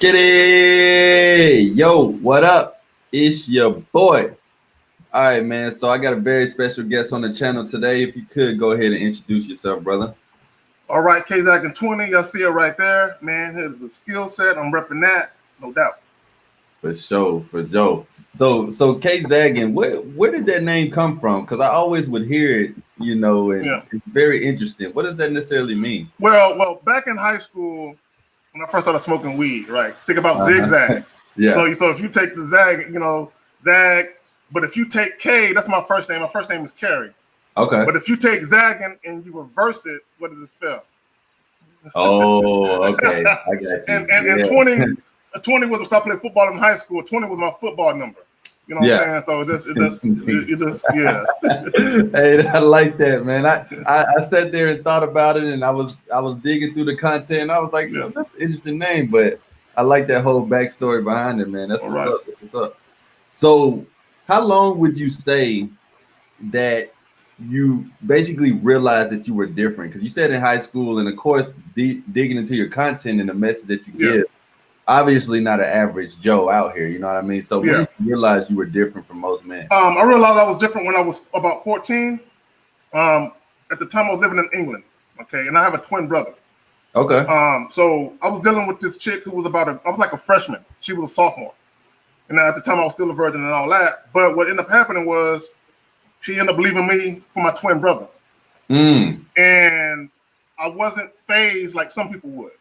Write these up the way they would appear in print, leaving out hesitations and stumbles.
Skitty! Yo, what up? It's your boy. All right, man. So I got a very special guest on the channel today. If you could go ahead and introduce yourself, brother. All right, Kzaggin20, y'all see it right there. Man, here's a skill set. I'm repping that, no doubt. For sure. So Kzaggin, where did that name come from? Because I always would hear it, and It's very interesting. What does that necessarily mean? Well, back in high school, when I first started smoking weed, right? Think about zigzags. Yeah. So if you take the zag, zag. But if you take K, that's my first name. My first name is Kerry. Okay. But if you take Zaggin and you reverse it, what does it spell? Oh, okay. I got you. And 20 was, if I played football in high school, 20 was my football number. You know what I'm saying? So it just yeah. Hey, I like that, man. I sat there and thought about it, and I was digging through the content, and I was like, that's an interesting name, but I like that whole backstory behind it, man. That's what's up. So how long would you say that you basically realized that you were different? Because you said in high school, and of course, digging into your content and the message that you give, obviously not an average Joe out here, you know what I mean? So when did you realize you were different from most men? I realized I was different when I was about 14. At the time, I was living in England, okay? And I have a twin brother. Okay. So I was dealing with this chick who was I was like a freshman. She was a sophomore. And at the time, I was still a virgin and all that. But what ended up happening was she ended up leaving me for my twin brother. And I wasn't phased like some people would.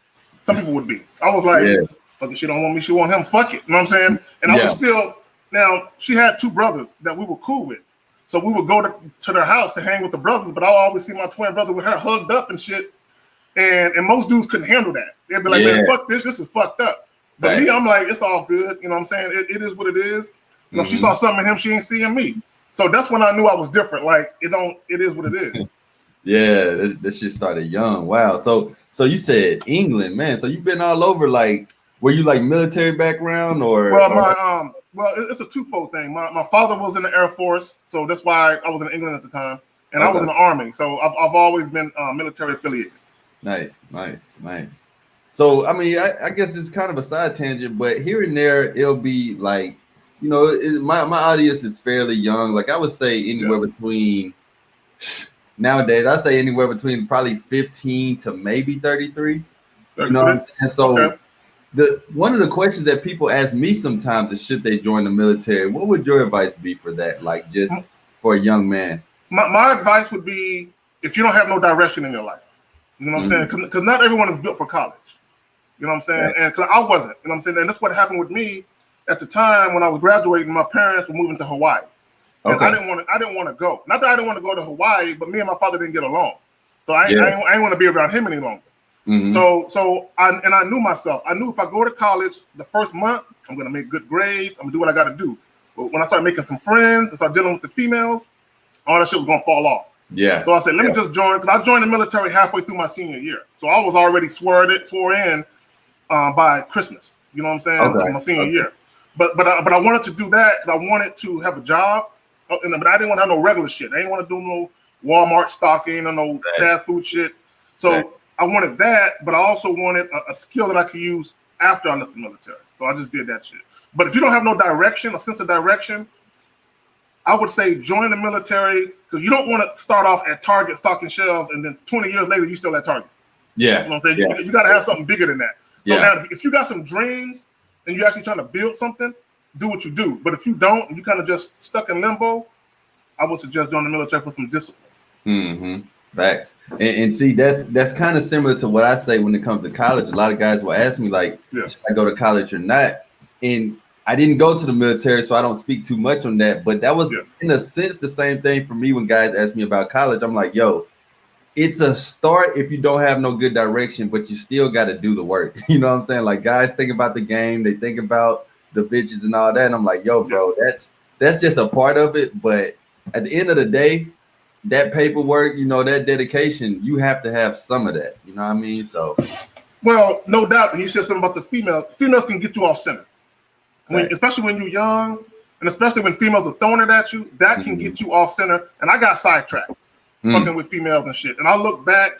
Some people would be. I was like, fuck it, she don't want me, she want him, fuck it. You know what I'm saying? And I was still, now, she had two brothers that we were cool with. So we would go to their house to hang with the brothers, but I always see my twin brother with her hugged up and shit. And most dudes couldn't handle that. They'd be like, man, fuck this is fucked up. But me, I'm like, it's all good. You know what I'm saying? It is what it is. You know, she saw something in him she ain't seeing me. So that's when I knew I was different. Like, it is what it is. Yeah, this shit started young. Wow. So you said England, man. So you've been all over. Like, were you like military background or? Well, it's a twofold thing. My father was in the Air Force, so that's why I was in England at the time, and I was in the Army. So I've always been military affiliated. Nice. So I mean, I guess it's kind of a side tangent, but here and there it'll be like, my audience is fairly young. Like I would say anywhere between. Nowadays, I say anywhere between probably 15 to maybe 33. You know what I'm saying? So one of the questions that people ask me sometimes is, should they join the military? What would your advice be for that? Like just for a young man? My advice would be, if you don't have no direction in your life, you know what I'm saying? Because not everyone is built for college. You know what I'm saying? And cause I wasn't, you know what I'm saying? And that's what happened with me at the time when I was graduating. My parents were moving to Hawaii. And I didn't want to go. Not that I didn't want to go to Hawaii, but me and my father didn't get along. So I ain't want to be around him any longer. So I knew myself. I knew if I go to college the first month, I'm gonna make good grades. I'm gonna do what I got to do. But when I started making some friends and start dealing with the females, all that shit was gonna fall off. Yeah. So I said, let me just join, because I joined the military halfway through my senior year. So I was already swore in by Christmas. You know what I'm saying? My senior year. But I wanted to do that because I wanted to have a job. But I didn't want to have no regular shit. I didn't want to do no Walmart stocking or no fast food shit. So I wanted that, but I also wanted a skill that I could use after I left the military. So I just did that shit. But if you don't have no direction, a sense of direction, I would say join the military, because you don't want to start off at Target stocking shelves and then 20 years later you still at Target. Yeah. You know what I'm saying? You got to have something bigger than that. So now if you got some dreams and you're actually trying to build something, do what you do. But if you don't, and you kind of just stuck in limbo, I would suggest joining the military for some discipline. Facts. And see, that's kind of similar to what I say when it comes to college. A lot of guys will ask me like, should I go to college or not? And I didn't go to the military, so I don't speak too much on that. But that was in a sense the same thing for me when guys ask me about college. I'm like, yo, it's a start if you don't have no good direction, but you still got to do the work. You know what I'm saying? Like guys think about the game, they think about the bitches and all that. And I'm like, yo, bro, that's just a part of it. But at the end of the day, that paperwork, that dedication, you have to have some of that. You know what I mean? So, well, no doubt. And you said something about the females. Females can get you off center, especially when you're young, and especially when females are throwing it at you. That can get you off center. And I got sidetracked fucking with females and shit. And I look back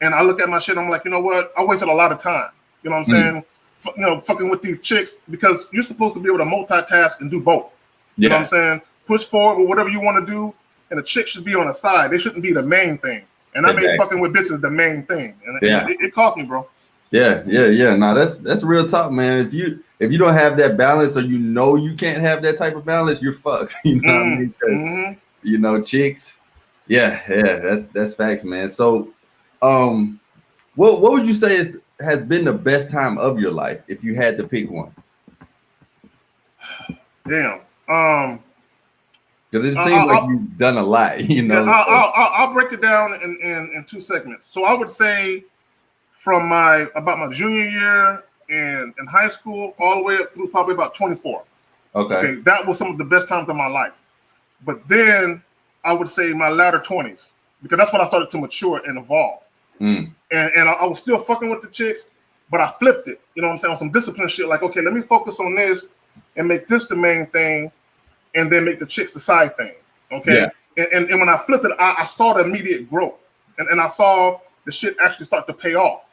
and I look at my shit. I'm like, you know what? I wasted a lot of time. You know what I'm saying? fucking with these chicks, because you're supposed to be able to multitask and do both. You know what I'm saying? Push forward with whatever you want to do, and the chick should be on the side. They shouldn't be the main thing. And I made fucking with bitches the main thing, and it cost me, bro. Yeah. No, that's real talk, man. If you don't have that balance, or you can't have that type of balance, you're fucked. You know what I mean? Because chicks. Yeah, that's facts, man. So, what would you say has been the best time of your life if you had to pick one? Damn. Because it seems like you've done a lot, Yeah, I'll break it down in two segments. So I would say from about my junior year in high school all the way up through probably about 24. Okay, that was some of the best times of my life. But then I would say my latter 20s, because that's when I started to mature and evolve. And I was still fucking with the chicks, but I flipped it. You know what I'm saying? On some discipline shit. Like, okay, let me focus on this and make this the main thing, and then make the chicks the side thing. Okay. Yeah. And when I flipped it, I saw the immediate growth, and I saw the shit actually start to pay off.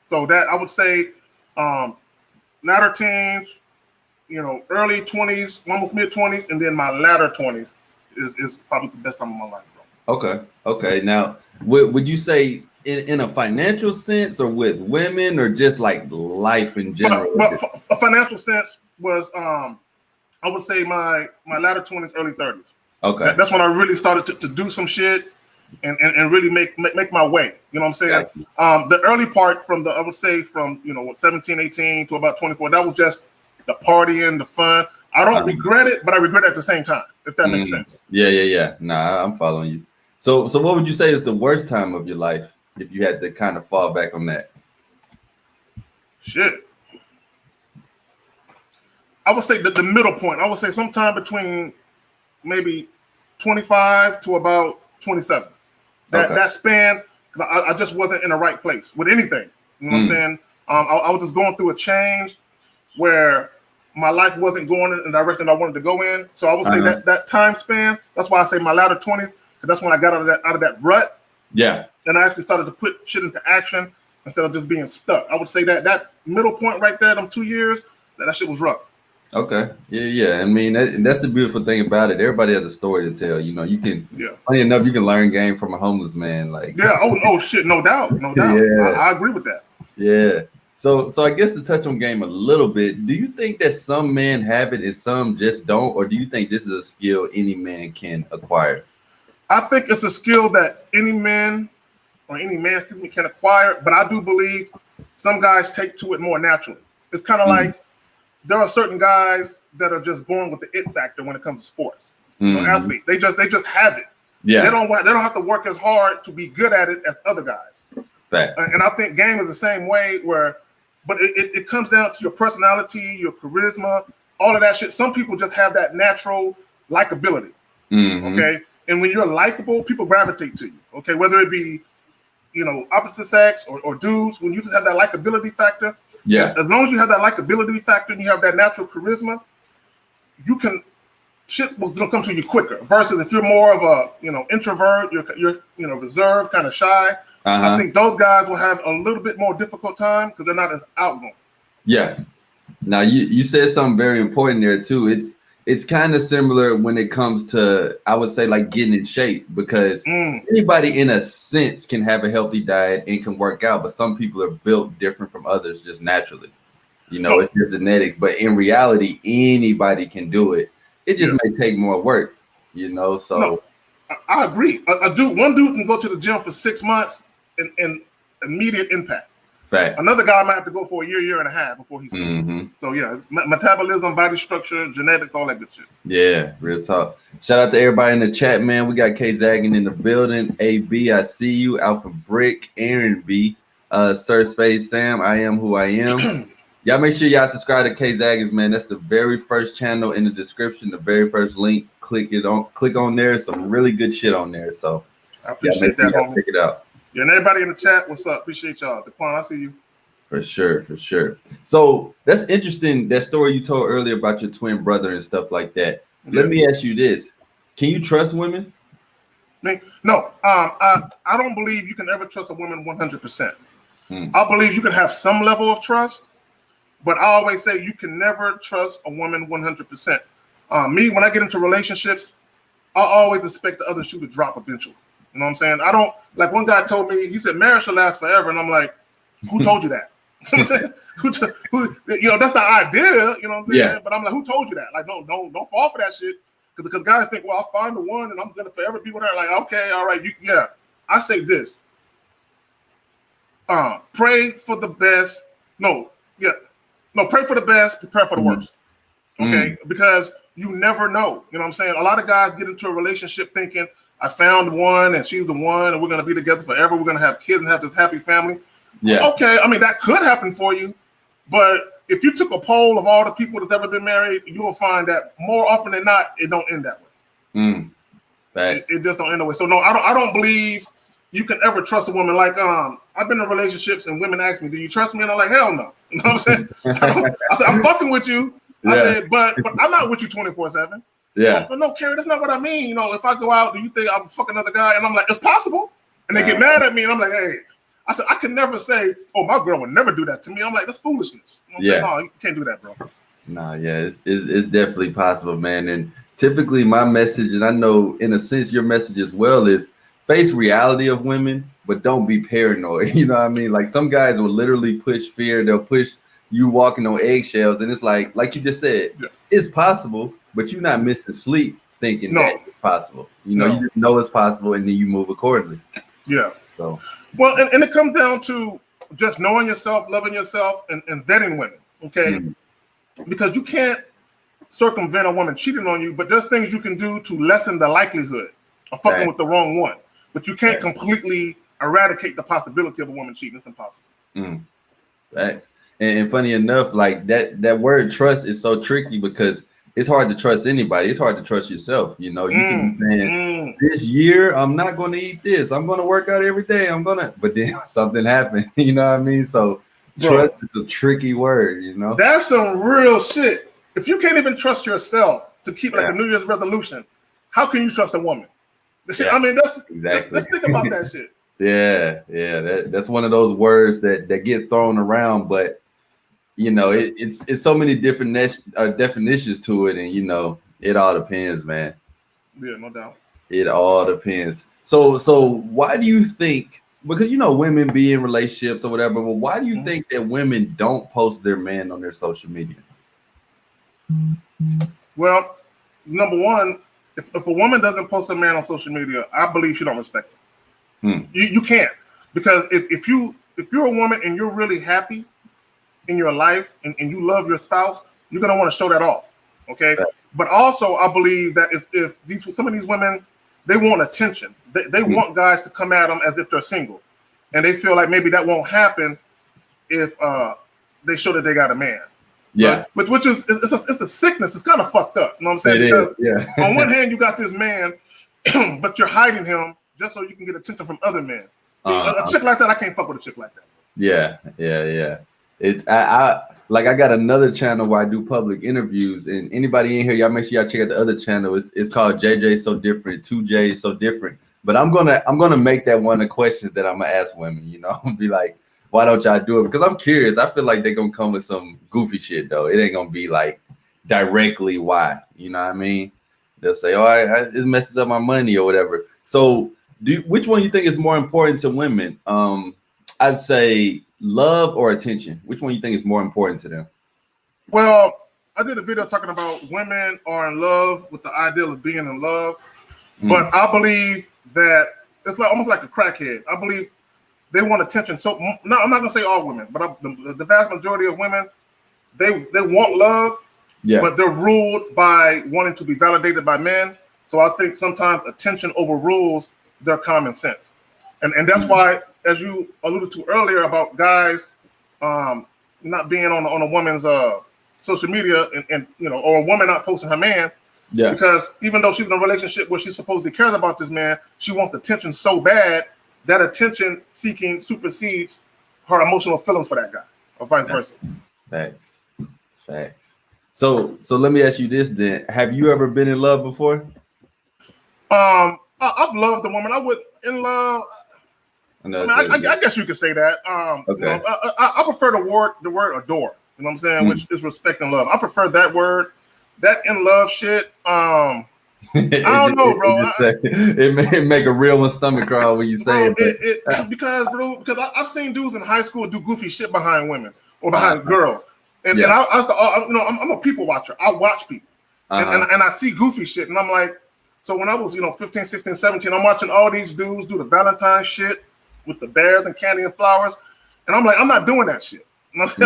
So that I would say latter teens, early 20s, almost mid 20s, and then my latter 20s is probably the best time of my life, bro. Okay. Now, would you say in a financial sense, or with women, or just like life in general? But a financial sense was I would say my latter 20s, early 30s. Okay. That's when I really started to do some shit and really make my way. You know what I'm saying? The early part I would say from 17, 18 to about 24, that was just the partying, the fun. I don't regret it, but I regret it at the same time, if that makes sense. Yeah. Nah, I'm following you. So what would you say is the worst time of your life, if you had to kind of fall back on that? Shit. I would say the middle point. I would say sometime between maybe 25 to about 27. That span, because I just wasn't in the right place with anything. You know what I'm saying? I was just going through a change where my life wasn't going in the direction I wanted to go in. So I would say that time span, that's why I say my latter 20s, because that's when I got out of that rut. Yeah. And I actually started to put shit into action instead of just being stuck. I would say that middle point right there, them 2 years, that shit was rough. Okay. Yeah. I mean, that's the beautiful thing about it. Everybody has a story to tell. You can. Yeah. Funny enough, you can learn game from a homeless man. Like. Yeah. Oh shit. No doubt. Yeah. I agree with that. Yeah. So I guess to touch on game a little bit, do you think that some men have it and some just don't, or do you think this is a skill any man can acquire? I think it's a skill that any man can acquire, but I do believe some guys take to it more naturally. It's kind of like. There are certain guys that are just born with the it factor when it comes to sports. Athletes, they just have it. Yeah. They don't have to work as hard to be good at it as other guys. Facts. And I think game is the same way, but it comes down to your personality, your charisma, all of that shit. Some people just have that natural likability. Okay. And when you're likable, people gravitate to you. Okay. Whether it be, opposite sex or dudes, when you just have that likability factor. Yeah. As long as you have that likability factor and you have that natural charisma, shit will come to you quicker. Versus if you're more of a introvert, you're reserved, kind of shy. I think those guys will have a little bit more difficult time because they're not as outgoing. Yeah. Now you said something very important there too. It's kind of similar when it comes to, I would say, like getting in shape, because anybody in a sense can have a healthy diet and can work out, but some people are built different from others just naturally. It's just genetics, but in reality, anybody can do it. It just may take more work, so. No, I agree. One dude can go to the gym for 6 months and immediate impact. Fact. Another guy might have to go for a year and a half before he's So yeah, metabolism, body structure, genetics, all that good shit. Yeah, real talk. Shout out to everybody in the chat, man. We got Kzaggin in the building. AB, I see you. Alpha Brick, Aaron B, Sir Space Sam, I am who I am. Y'all make sure y'all subscribe to Kzaggin's, man. That's the very first channel in the description, the very first link. Click on there. Some really good shit on there. So I appreciate that, homie. Check it out. Yeah, and everybody in the chat, what's up? Appreciate y'all. Daquan, I see you. For sure. So that's interesting, that story you told earlier about your twin brother and stuff like that. Yeah. Let me ask you this. Can you trust women? No. I don't believe you can ever trust a woman 100%. I believe you can have some level of trust, But I always say you can never trust a woman 100%. Me, when I get into relationships, I always expect the other shoe to drop eventually. You know what I'm saying? I don't, like one guy told me, he said marriage should last forever. And I'm like, who told you that? You know what I'm saying? Who, that's the idea, you know what I'm saying? Yeah. But I'm like, who told you that? Like, don't fall for that shit. Because guys think, well, I'll find the one and I'm going to forever be with her. Like, okay, all right. I say this. Pray for the best. Pray for the best, prepare for the worst. Okay? Because you never know. You know what I'm saying? A lot of guys get into a relationship thinking, I found one and she's the one and we're going to be together forever. We're going to have kids and have this happy family. Yeah. Okay, I mean, that could happen for you. But if you took a poll of all the people that's ever been married, you will find that more often than not, it don't end that way. It just don't end that way. So no, I don't believe you can ever trust a woman. Like, I've been in relationships and women ask me, do you trust me? And I'm like, hell no. You know what I'm saying? I said, I'm fucking with you. I said, but I'm not with you 24/7. Yeah. No, Carrie, that's not what I mean. You know, if I go out, do you think I'll fuck another guy? And I'm like, it's possible. And they get mad at me, and I'm like, hey. I said, I can never say, oh, my girl would never do that to me. I'm like, that's foolishness. You know no, you can't do that, bro. No, it's definitely possible, man. And typically my message, and I know in a sense your message as well, is face reality of women, but don't be paranoid. You know what I mean? Like some guys will literally push fear. They'll push you walking on eggshells. And it's like you just said, it's possible, but you're not missing sleep thinking that it's possible. You know, you just know it's possible and then you move accordingly. Yeah. So. Well, and it comes down to just knowing yourself, loving yourself, and vetting women, okay? Because you can't circumvent a woman cheating on you, but there's things you can do to lessen the likelihood of fucking with the wrong one. But you can't completely eradicate the possibility of a woman cheating. It's impossible. Thanks. And funny enough, like that word trust is so tricky because it's hard to trust anybody. It's hard to trust yourself. You know, you can be saying, this year, I'm not going to eat this. I'm going to work out every day. But then something happened. You know what I mean? So trust is a tricky word, you know? That's some real shit. If you can't even trust yourself to keep like a New Year's resolution, how can you trust a woman? I mean, let's think about that shit. That's one of those words that get thrown around, but you know, it's so many different definitions to it, and you know, it all depends, man. Yeah, no doubt. It all depends. So why do you think? Because you know, women be in relationships or whatever, but why do you think that women don't post their man on their social media? Well, number one, if a woman doesn't post a man on social media, I believe she don't respect him. You can't, because if you're a woman and you're really happy in your life and you love your spouse, you're gonna want to show that off. Okay. Right. But also I believe that if some of these women, they want attention. They want guys to come at them as if they're single. And they feel like maybe that won't happen if they show that they got a man. Yeah. But which is it's a sickness. It's kind of fucked up. You know what I'm saying? Because on one hand you got this man, but you're hiding him just so you can get attention from other men. A chick like that, I can't fuck with a chick like that. Yeah. It's I got another channel where I do public interviews, and anybody in here, y'all make sure y'all check out the other channel. It's called JJ So Different, 2J So Different. But I'm gonna make that one of the questions that I'm gonna ask women. You know, be like, why don't y'all do it? Because I'm curious. I feel like they're gonna come with some goofy shit though. It ain't gonna be like directly why. You know what I mean? They'll say, oh, it messes up my money or whatever. So which one you think is more important to women? I'd say love or attention. Which one you think is more important to them? Well, I did a video talking about women are in love with the ideal of being in love, but I believe that it's like almost like a crackhead. I believe they want attention. So no, I'm not gonna say all women, but the vast majority of women, they want love, but they're ruled by wanting to be validated by men. So I think sometimes attention overrules their common sense, and that's why, as you alluded to earlier about guys not being on a woman's social media and you know, or a woman not posting her man, because even though she's in a relationship where she supposedly cares about this man, she wants attention so bad that attention seeking supersedes her emotional feelings for that guy, or vice versa. Facts. So let me ask you this then: have you ever been in love before? I've loved a woman. I would in love. I guess you could say that. You know, I prefer the word adore. You You know what I'm saying? Which is respect and love. I prefer that word. That in love shit. I don't know, bro. It may make a real one stomach crawl when you say it. Because I've seen dudes in high school do goofy shit behind women or behind girls, and I'm a people watcher. I watch people, and I see goofy shit, and I'm like, so when I was 15, 16, 17, I'm watching all these dudes do the Valentine's shit with the bears and candy and flowers, and I'm like, I'm not doing that shit. It's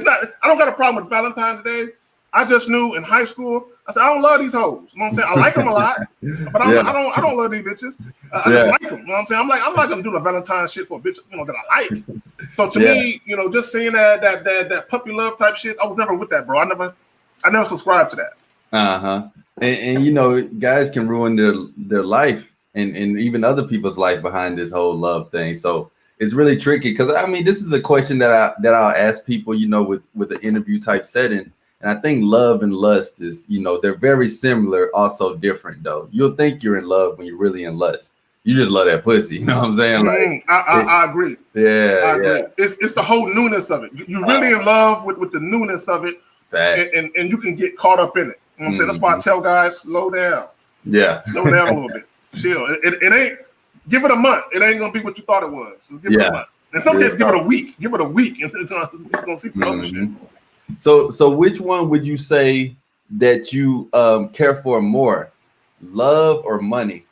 not. I don't got a problem with Valentine's Day. I just knew in high school. I said I don't love these hoes. You know what I'm saying? I like them a lot, but I don't love these bitches. I just like them. You know what I'm saying? I'm not gonna do the Valentine's shit for a bitch that I like. So to me, just seeing that puppy love type shit, I was never with that, bro. I never subscribed to that. And guys can ruin their life and even other people's life behind this whole love thing. So it's really tricky because this is a question that I'll ask people, with an interview type setting. And I think love and lust is, they're very similar, also different though. You'll think you're in love when you're really in lust. You just love that pussy. You know what I'm saying? I agree. Yeah, I agree. It's the whole newness of it. You're really in love with the newness of it, and you can get caught up in it. You know what I'm saying? That's why I tell guys, slow down. Yeah. Slow down a little bit. Chill. It ain't, give it a month. It ain't going to be what you thought it was. Just give it a month. In some cases, give it a week. Give it a week. And you're going to see some other shit. So which one would you say that you care for more, love or money?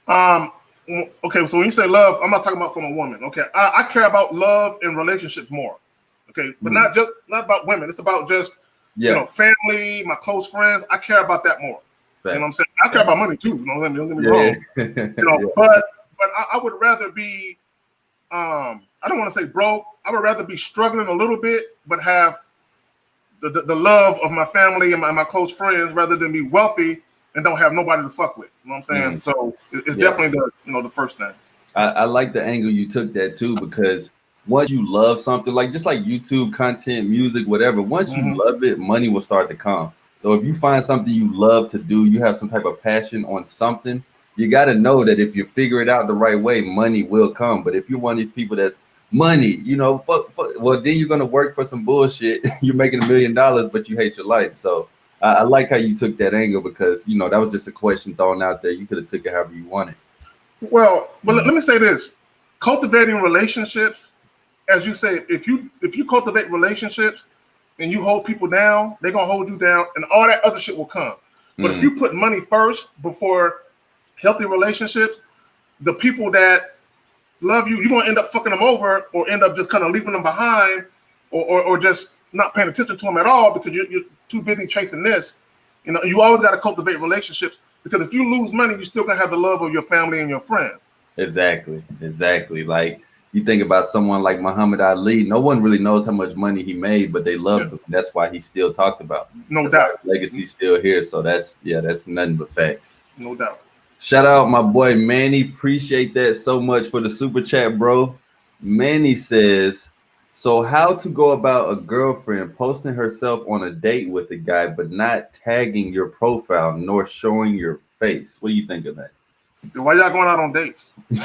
Okay, so when you say love, I'm not talking about from a woman. Okay, I care about love and relationships more. Okay, but not about women. It's about just family, my close friends. I care about that more. You know what I'm saying? I care about money too. Don't get me wrong. But I would rather be I don't want to say broke. I would rather be struggling a little bit, but have the love of my family and my close friends, rather than be wealthy and don't have nobody to fuck with. You know what I'm saying? So it's definitely the first thing. I like the angle you took that too, because once you love something, just like YouTube content, music, whatever, once you love it, money will start to come. So if you find something you love to do, you have some type of passion on something, you got to know that if you figure it out the right way, money will come. But if you're one of these people that's money, well, then you're going to work for some bullshit. You're making $1 million, but you hate your life. So I like how you took that angle, because, that was just a question thrown out there. You could have took it however you wanted. Well, let me say this. Cultivating relationships, as you say, if you cultivate relationships and you hold people down, they're going to hold you down, and all that other shit will come. But if you put money first before healthy relationships, the people that love you, you're going to end up fucking them over, or end up just kind of leaving them behind, or just not paying attention to them at all because you're too busy chasing this. You always got to cultivate relationships, because if you lose money, you're still going to have the love of your family and your friends. Exactly. Like, you think about someone like Muhammad Ali, no one really knows how much money he made, but they loved him. That's why he's still talked about. No doubt. Legacy's still here. So that's nothing but facts. No doubt. Shout out my boy Manny. Appreciate that so much for the super chat, bro. Manny says, so how to go about a girlfriend posting herself on a date with a guy, but not tagging your profile nor showing your face? What do you think of that? Why y'all going out on dates? He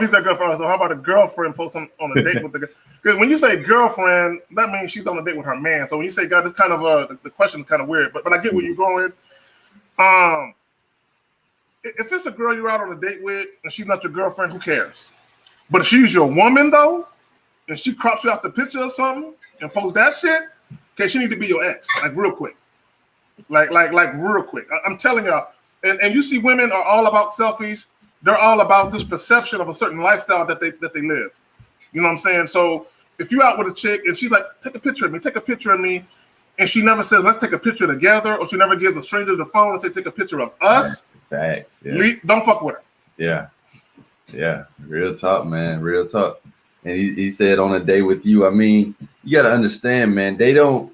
said girlfriend. So how about a girlfriend posting on a date with the guy? Because when you say girlfriend, that means she's on a date with her man. So when you say God, this kind of the question is kind of weird. But I get where you're going. If it's a girl you're out on a date with and she's not your girlfriend, who cares? But if she's your woman though, and she crops you out the picture or something and posts that shit, okay, she need to be your ex, like real quick. Like real quick. I'm telling y'all. And you see women are all about selfies. They're all about this perception of a certain lifestyle that they live. You know what I'm saying? So if you're out with a chick and she's like, take a picture of me, and she never says, let's take a picture together, or she never gives a stranger the phone and say, take a picture of us. Facts. Yeah. Don't fuck with her. Yeah. Real talk, man. Real talk. And he said on a day with you, you got to understand, man, they don't.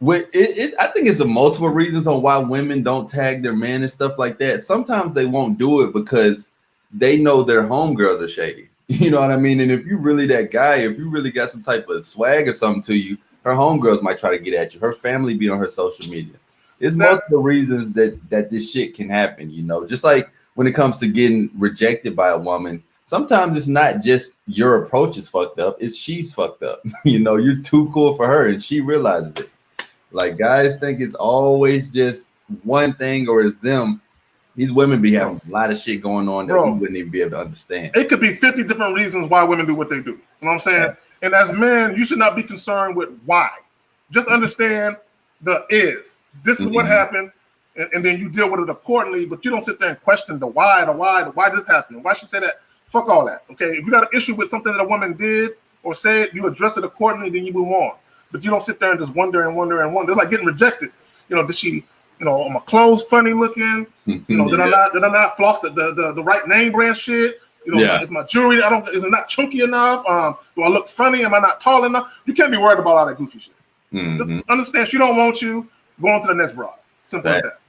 I think it's a multiple reasons on why women don't tag their man and stuff like that. Sometimes they won't do it because they know their homegirls are shady. You know what I mean? And if you really that guy, if you really got some type of swag or something to you, her homegirls might try to get at you. Her family be on her social media. It's multiple reasons that this shit can happen, Just like when it comes to getting rejected by a woman, sometimes it's not just your approach is fucked up, it's she's fucked up. You know, you're too cool for her and she realizes it. Like, guys think it's always just one thing or it's them. These women be having a lot of shit going on that we wouldn't even be able to understand. It could be 50 different reasons why women do what they do. You know what I'm saying? Yeah. And as men, you should not be concerned with why. Just understand the is. This is what happened, and then you deal with it accordingly, but you don't sit there and question the why this happened. Why she say that? Fuck all that. Okay. If you got an issue with something that a woman did or said, you address it accordingly, then you move on. But you don't sit there and just wonder. It's like getting rejected. You know, did she, you know, are my clothes funny looking? You know, did I not floss the right name brand shit? You know, is my jewelry, is it not chunky enough? Do I look funny? Am I not tall enough? You can't be worried about all that goofy shit. Just understand she don't want you, go on to the next broad. Simple as that.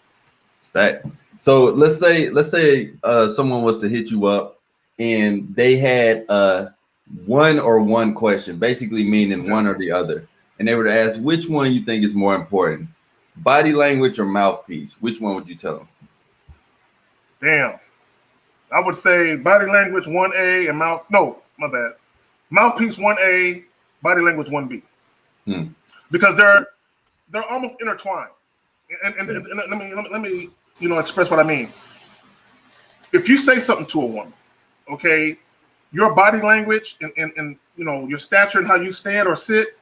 Facts. So let's say someone was to hit you up and they had one question, basically meaning one or the other. And they were to ask which one you think is more important, body language or mouthpiece. Which one would you tell them? Damn. I would say body language 1A and mouthpiece 1A, body language 1B. Because they're almost intertwined. And let me you know, express what I mean. If you say something to a woman, okay, your body language and you know, your stature and how you stand or sit,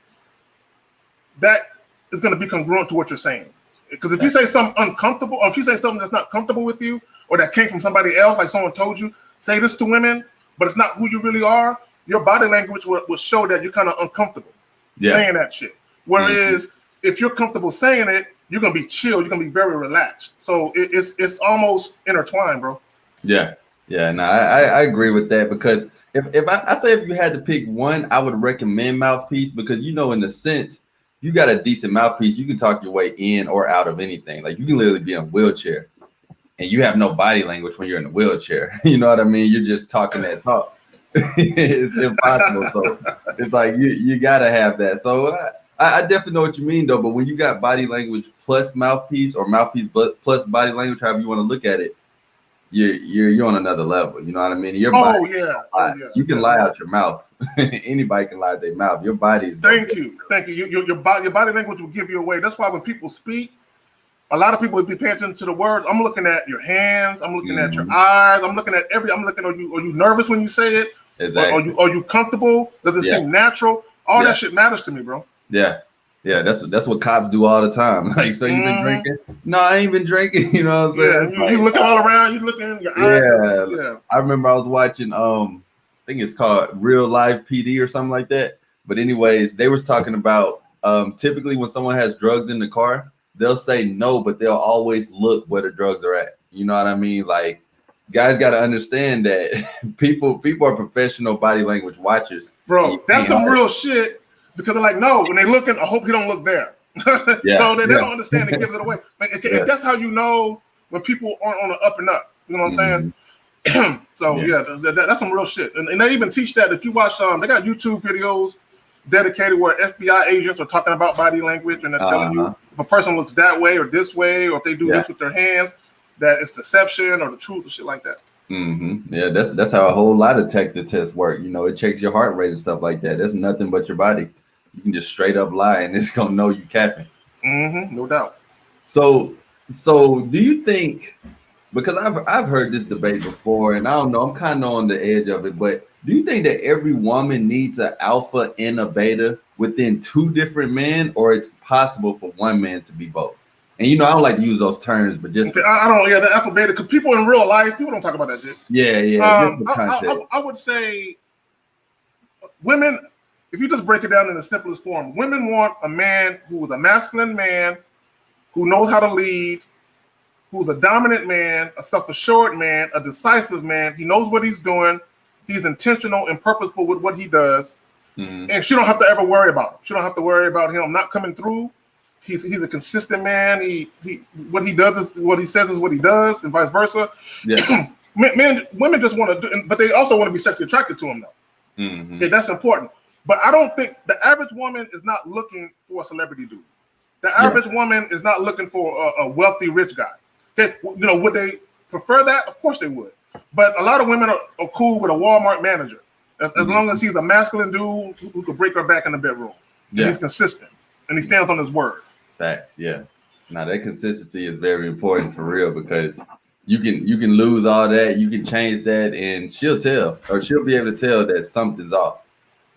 that is going to be congruent to what you're saying. Because if you say something uncomfortable, or if you say something that's not comfortable with you, or that came from somebody else, like someone told you, say this to women, but it's not who you really are, your body language will show that you're kind of uncomfortable saying that shit. Whereas if you're comfortable saying it, you're going to be chill, you're going to be very relaxed. So it's almost intertwined, bro. Yeah. Yeah, no, I agree with that, because if I say if you had to pick one, I would recommend mouthpiece, because, you know, in the sense, you got a decent mouthpiece, you can talk your way in or out of anything. Like, you can literally be in a wheelchair and you have no body language when you're in a wheelchair. You know what I mean? You're just talking that talk. It's impossible. So it's like you gotta have that. So I definitely know what you mean, though. But when you got body language plus mouthpiece, or mouthpiece plus body language, however you want to look at it, you're on another level. You know what I mean? Your body, you can lie out your mouth. Anybody can lie out their mouth. Your body is. Thank you. Your body language will give you away. That's why when people speak, a lot of people would be paying attention to the words. I'm looking at your hands. I'm looking at your eyes. I'm looking at are you nervous when you say it? Exactly. Are you comfortable? Does it seem natural? All that shit matters to me, bro. Yeah. Yeah, that's what cops do all the time. Like, so you been drinking? No, I ain't been drinking. You know what I'm saying? Yeah, you looking all around. You looking in your eyes. Yeah. I remember I was watching. I think it's called Real Life PD or something like that. But anyways, they was talking about typically when someone has drugs in the car, they'll say no, but they'll always look where the drugs are at. You know what I mean? Like, guys got to understand that people are professional body language watchers. Bro, that's some real shit. Because they're like, no, when they're looking, I hope he don't look there. So they don't understand, it gives it away. And that's how you know when people aren't on the up and up. You know what I'm saying? So that's some real shit. And they even teach that. If you watch, they got YouTube videos dedicated where FBI agents are talking about body language, and they're telling you if a person looks that way or this way, or if they do this with their hands, that it's deception or the truth or shit like that. Yeah, that's how a whole lot of detective tests work. You know, it checks your heart rate and stuff like that. That's nothing but your body. You can just straight up lie and it's gonna know you capping. No doubt. So do you think, because I've heard this debate before, and I don't know, I'm kind of on the edge of it, but do you think that every woman needs an alpha and a beta within two different men, or it's possible for one man to be both? And you know, I don't like to use those terms, but just the alpha beta, because people in real life, people don't talk about that shit. I would say women, if you just break it down in the simplest form, women want a man who is a masculine man, who knows how to lead, who's a dominant man, a self-assured man, a decisive man. He knows what he's doing. He's intentional and purposeful with what he does. And she don't have to ever worry about him. She don't have to worry about him not coming through. He's a consistent man. He what he does is what he says is what he does, and vice versa. Yeah. Women just want to do, but they also want to be sexually attracted to him, though. Okay, that's important. But I don't think the average woman is not looking for a celebrity dude. The average woman is not looking for a wealthy, rich guy. Okay, you know, would they prefer that? Of course they would. But a lot of women are cool with a Walmart manager as long as he's a masculine dude who could break her back in the bedroom. And he's consistent and he stands on his word. Facts, yeah. Now that consistency is very important for real, because you can lose all that, you can change that, and she'll be able to tell that something's off.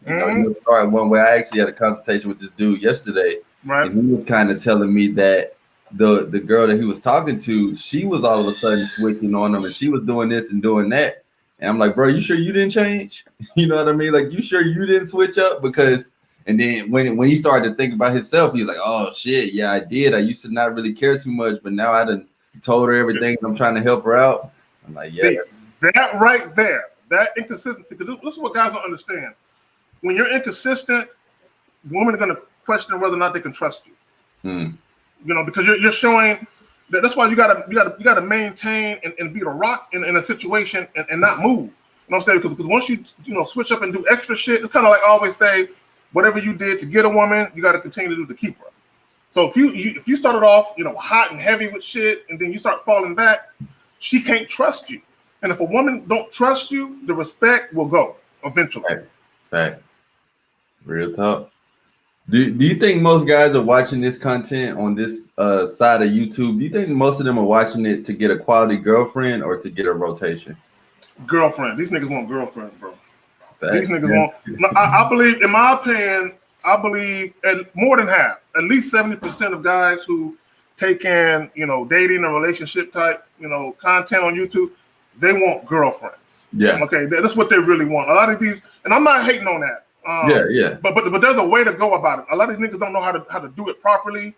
You know, you'll start one way. I actually had a consultation with this dude yesterday, and he was kind of telling me that the girl that he was talking to, she was all of a sudden switching on him, and she was doing this and doing that. And I'm like, bro, you sure you didn't change? You know what I mean? Like, you sure you didn't switch up? Because, and then when he started to think about himself, he was like, oh shit, yeah, I did. I used to not really care too much, but now I done told her everything. I'm trying to help her out. I'm like, yeah. That right there, that inconsistency, because this is what guys don't understand. When you're inconsistent, women are going to question whether or not they can trust you. You know, because you're showing that. That's why you gotta maintain and be the rock in a situation and not move. You know what I'm saying? Because once you switch up and do extra shit, it's kind of like I always say, whatever you did to get a woman, you got to continue to do to keep her. So if you started off hot and heavy with shit, and then you start falling back, she can't trust you. And if a woman don't trust you, the respect will go eventually. Facts. Real talk. Do you think most guys are watching this content on this side of YouTube? Do you think most of them are watching it to get a quality girlfriend or to get a rotation? Girlfriend. These niggas want girlfriends, bro. These niggas want. I believe, in my opinion, more than half, at least 70% of guys who take in, dating and relationship type, content on YouTube, they want girlfriends. Yeah. Okay, that's what they really want. A lot of these, and I'm not hating on that. But there's a way to go about it. A lot of these niggas don't know how to do it properly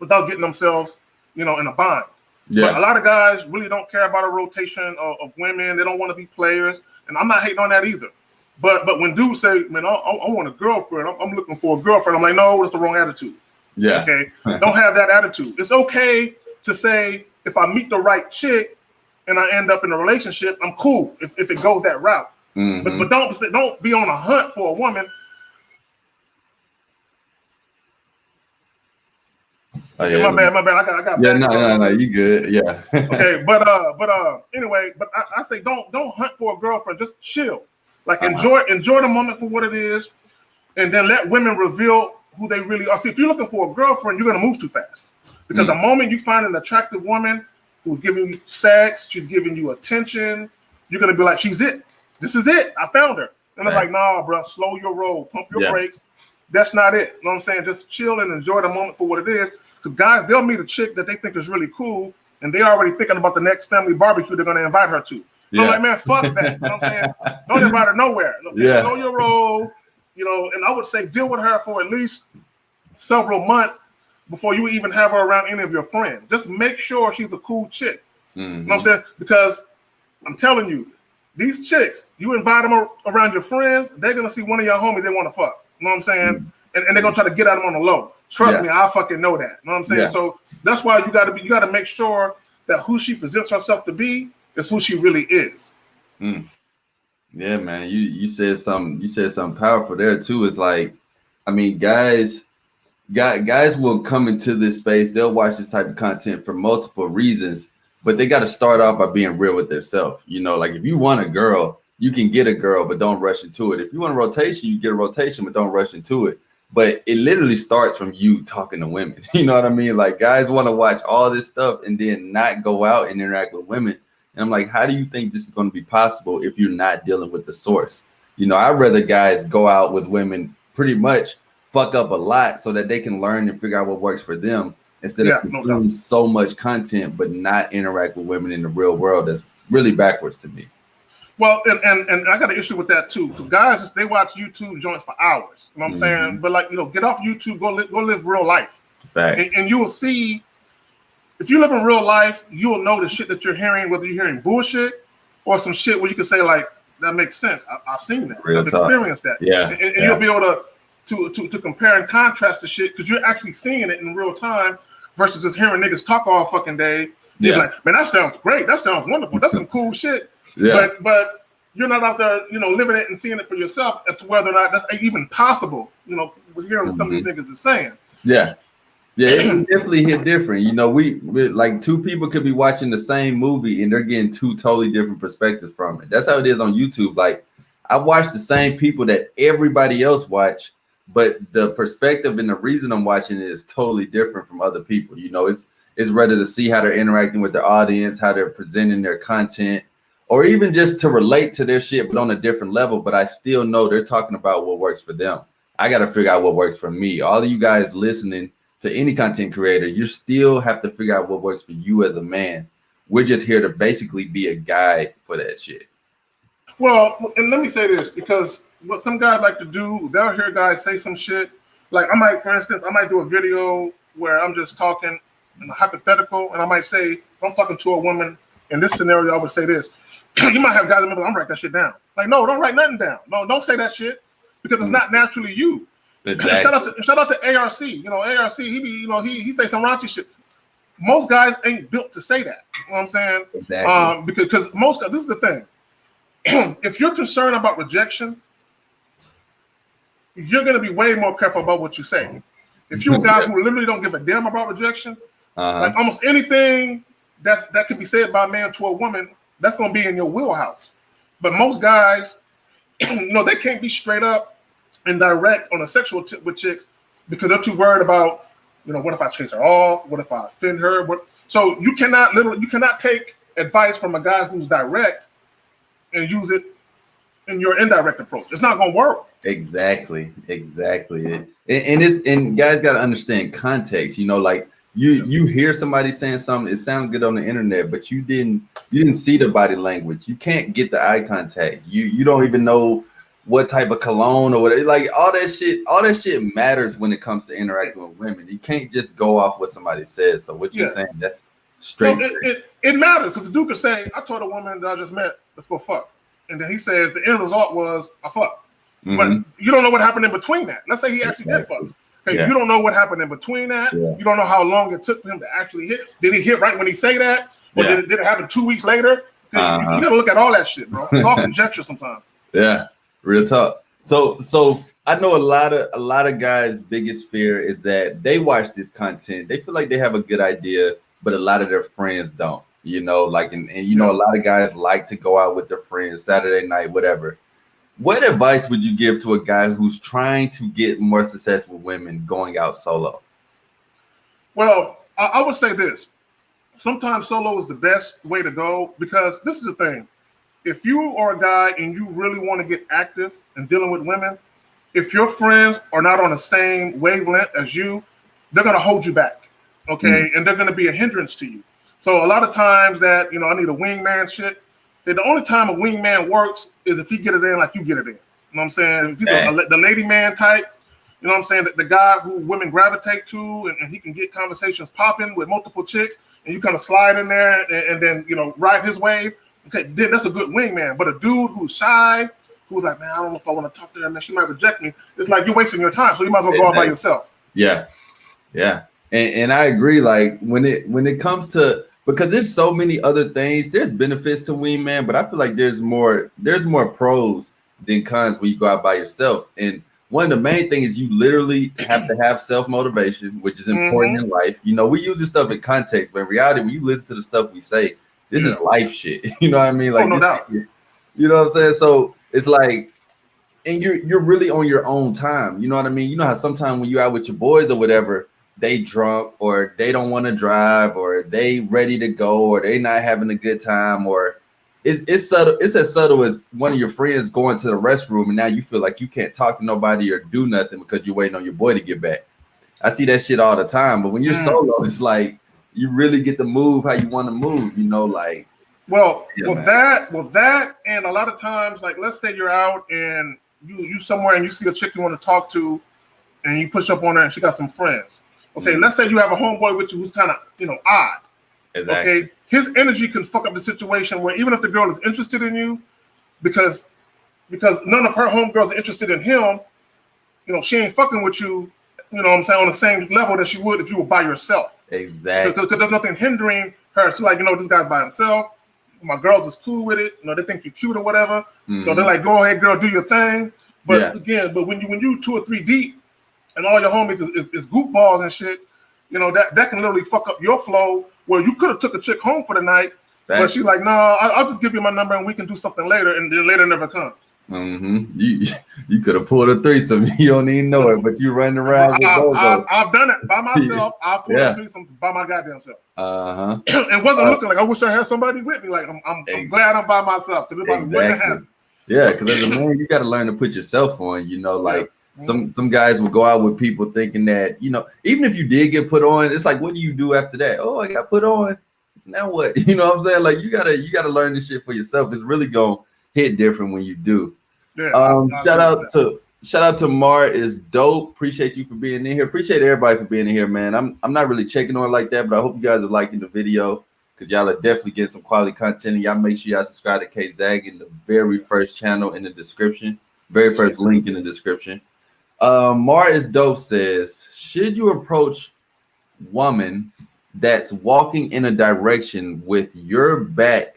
without getting themselves, in a bind. Yeah. But a lot of guys really don't care about a rotation of women. They don't want to be players, and I'm not hating on that either. But when dudes say, man, I want a girlfriend, I'm looking for a girlfriend, I'm like, no, that's the wrong attitude. Yeah. Okay. Don't have that attitude. It's okay to say, if I meet the right chick and I end up in a relationship, I'm cool if it goes that route. But don't be on a hunt for a woman. Oh, yeah, my bad. I got. Yeah, no, you good. Yeah. Okay, but anyway, I say don't hunt for a girlfriend. Just chill. Like enjoy the moment for what it is, and then let women reveal who they really are. See, if you're looking for a girlfriend, you're gonna move too fast. Because the moment you find an attractive woman who's giving you sex, she's giving you attention, you're gonna be like, she's it. This is it. I found her. And I'm like, nah, bro, slow your roll, pump your brakes. That's not it. You know what I'm saying? Just chill and enjoy the moment for what it is. Because guys, they'll meet a chick that they think is really cool, and they're already thinking about the next family barbecue they're gonna invite her to. I'm like, man, fuck that. You know what I'm saying? Don't invite her nowhere. Slow your roll, and I would say deal with her for at least several months before you even have her around any of your friends. Just make sure she's a cool chick. You know what I'm saying? Because I'm telling you, these chicks, you invite them around your friends, they're gonna see one of your homies they want to fuck. You know what I'm saying? And they're gonna try to get at them on the low. Trust me, I fucking know that. You know what I'm saying? Yeah. So that's why you gotta make sure that who she presents herself to be is who she really is. Yeah, man. You said something powerful there too. It's like, I mean, guys will come into this space, they'll watch this type of content for multiple reasons, but they got to start off by being real with themselves. Like if you want a girl, you can get a girl, but don't rush into it. If you want a rotation, you get a rotation, but don't rush into it. But it literally starts from you talking to women. You know what I mean? Like guys want to watch all this stuff and then not go out and interact with women. And I'm like, how do you think this is going to be possible if you're not dealing with the source? I'd rather guys go out with women, pretty much fuck up a lot so that they can learn and figure out what works for them, instead of consuming so much content but not interact with women in the real world. That's really backwards to me. Well, and I got an issue with that too, because guys, they watch YouTube joints for hours. You know what I'm saying? But like, get off YouTube, go live real life. Facts. And you will see, if you live in real life, you'll know the shit that you're hearing, whether you're hearing bullshit or some shit where you can say like, that makes sense. I've seen that. I've experienced that. Yeah. And you'll be able to compare and contrast the shit, because you're actually seeing it in real time versus just hearing niggas talk all fucking day. You're like, man, that sounds great. That sounds wonderful. That's some cool shit. Yeah. But you're not out there, living it and seeing it for yourself as to whether or not that's even possible, hearing what some of these niggas are saying. Yeah. Yeah, it definitely hit different. You know, we like two people could be watching the same movie and they're getting two totally different perspectives from it. That's how it is on YouTube. Like I watch the same people that everybody else watch, but the perspective and the reason I'm watching it is totally different from other people. You know, it's rather to see how they're interacting with their audience, how they're presenting their content, or even just to relate to their shit, but on a different level. But I still know they're talking about what works for them. I got to figure out what works for me. All of you guys listening to any content creator, you still have to figure out what works for you as a man. We're just here to basically be a guide for that shit. Well, and let me say this, because what some guys like to do, they'll hear guys say some shit. Like I might, for instance, I might do a video where I'm just talking in a hypothetical, and I might say, if I'm talking to a woman in this scenario, I would say this. You might have guys in the middle, I'm writing that shit down. Like, no, don't write nothing down. No, don't say that shit, because it's not naturally you. Exactly. Shout out to ARC. You know, ARC, he say some raunchy shit. Most guys ain't built to say that. You know what I'm saying? Exactly. Because most guys, this is the thing. If you're concerned about rejection, you're gonna be way more careful about what you say. If you're a guy who literally don't give a damn about rejection, like almost anything that could be said by a man to a woman, that's gonna be in your wheelhouse. But most guys, they can't be straight up and direct on a sexual tip with chicks because they're too worried about, what if I chase her off? What if I offend her? So you cannot take advice from a guy who's direct and use it in your indirect approach. It's not gonna work. Exactly. And guys got to understand context. Like you hear somebody saying something, it sounds good on the internet, but you didn't see the body language. You can't get the eye contact. You don't even know what type of cologne or whatever. Like all that shit matters when it comes to interacting with women. You can't just go off what somebody says. So what you're saying, that's straight. No, it matters, because the dude could say, I told a woman that I just met, let's go fuck. And then he says the end result was I fuck. Mm-hmm. But you don't know what happened in between that. Let's say he actually did fuck. Okay, you don't know what happened in between that. Yeah. You don't know how long it took for him to actually hit. Did he hit right when he say that? Or did it happen 2 weeks later? You gotta look at all that shit, bro. It's all conjecture sometimes. Yeah. Real talk. So I know a lot of guys' biggest fear is that they watch this content, they feel like they have a good idea, but a lot of their friends don't. A lot of guys like to go out with their friends Saturday night, whatever. What advice would you give to a guy who's trying to get more success with women going out solo? Well, I would say this. Sometimes solo is the best way to go, because this is the thing. If you are a guy and you really want to get active in dealing with women, if your friends are not on the same wavelength as you, they're going to hold you back, okay? And they're going to be a hindrance to you. So a lot of times that, I need a wingman shit, the only time a wingman works is if he get it in like you get it in. You know what I'm saying? If he's the lady man type, you know what I'm saying? The guy who women gravitate to, and he can get conversations popping with multiple chicks, and you kind of slide in there and then, ride his wave. Okay, then that's a good wingman. But a dude who's shy, who's like, man, I don't know if I want to talk to her, man, she might reject me. It's like you're wasting your time, so you might as well go out by yourself. Yeah. And I agree. Like when it comes to, because there's so many other things, there's benefits to wingman, but I feel like there's more pros than cons when you go out by yourself. And one of the main things is you literally have to have self-motivation, which is important in life. We use this stuff in context, but in reality, when you listen to the stuff we say, this is life shit. You know what I mean? Like, no doubt. You know what I'm saying? So it's like, and you're really on your own time. You know what I mean? You know how sometimes when you're out with your boys or whatever, they drunk or they don't want to drive or they ready to go or they not having a good time, or it's subtle. It's as subtle as one of your friends going to the restroom and now you feel like you can't talk to nobody or do nothing because you're waiting on your boy to get back. I see that shit all the time. But when you're solo, it's like you really get to move how you want to move, like. Well, that, and a lot of times, like, let's say you're out and you somewhere and you see a chick you want to talk to, and you push up on her and she got some friends. Okay, let's say you have a homeboy with you who's kind of, odd. Exactly. Okay, his energy can fuck up the situation where even if the girl is interested in you, because none of her homegirls are interested in him, she ain't fucking with you. You know what I'm saying, on the same level that she would if you were by yourself. Exactly. Because there's nothing hindering her. She's like, this guy's by himself. My girls is cool with it. They think you're cute or whatever. So they're like, go ahead, girl, do your thing. But again, when you 2 or 3 deep and all your homies is goofballs and shit, you know, that can literally fuck up your flow where you could have took a chick home for the night, but she's like, no, I'll just give you my number and we can do something later, and then later never comes. You could have pulled a threesome. You don't even know it, but you running around. I've done it by myself. I've pulled a threesome by my goddamn self. And wasn't looking like I wish I had somebody with me. Like I'm glad I'm by myself because it wouldn't happen. Yeah, because as a man, you got to learn to put yourself on. You know, like some guys will go out with people thinking that, you know, even if you did get put on, it's like, what do you do after that? Oh, I got put on. Now what? You know what I'm saying? Like you gotta learn this shit for yourself. It's really gonna hit different when you do. Yeah, shout out to Mar is dope. Appreciate you for being in here. Appreciate everybody for being in here, man. I'm not really checking on it like that, but I hope you guys are liking the video because y'all are definitely getting some quality content. And y'all make sure y'all subscribe to Kzaggin, the very first channel in the description, very first link in the description. Mar is dope says, should you approach woman that's walking in a direction with your back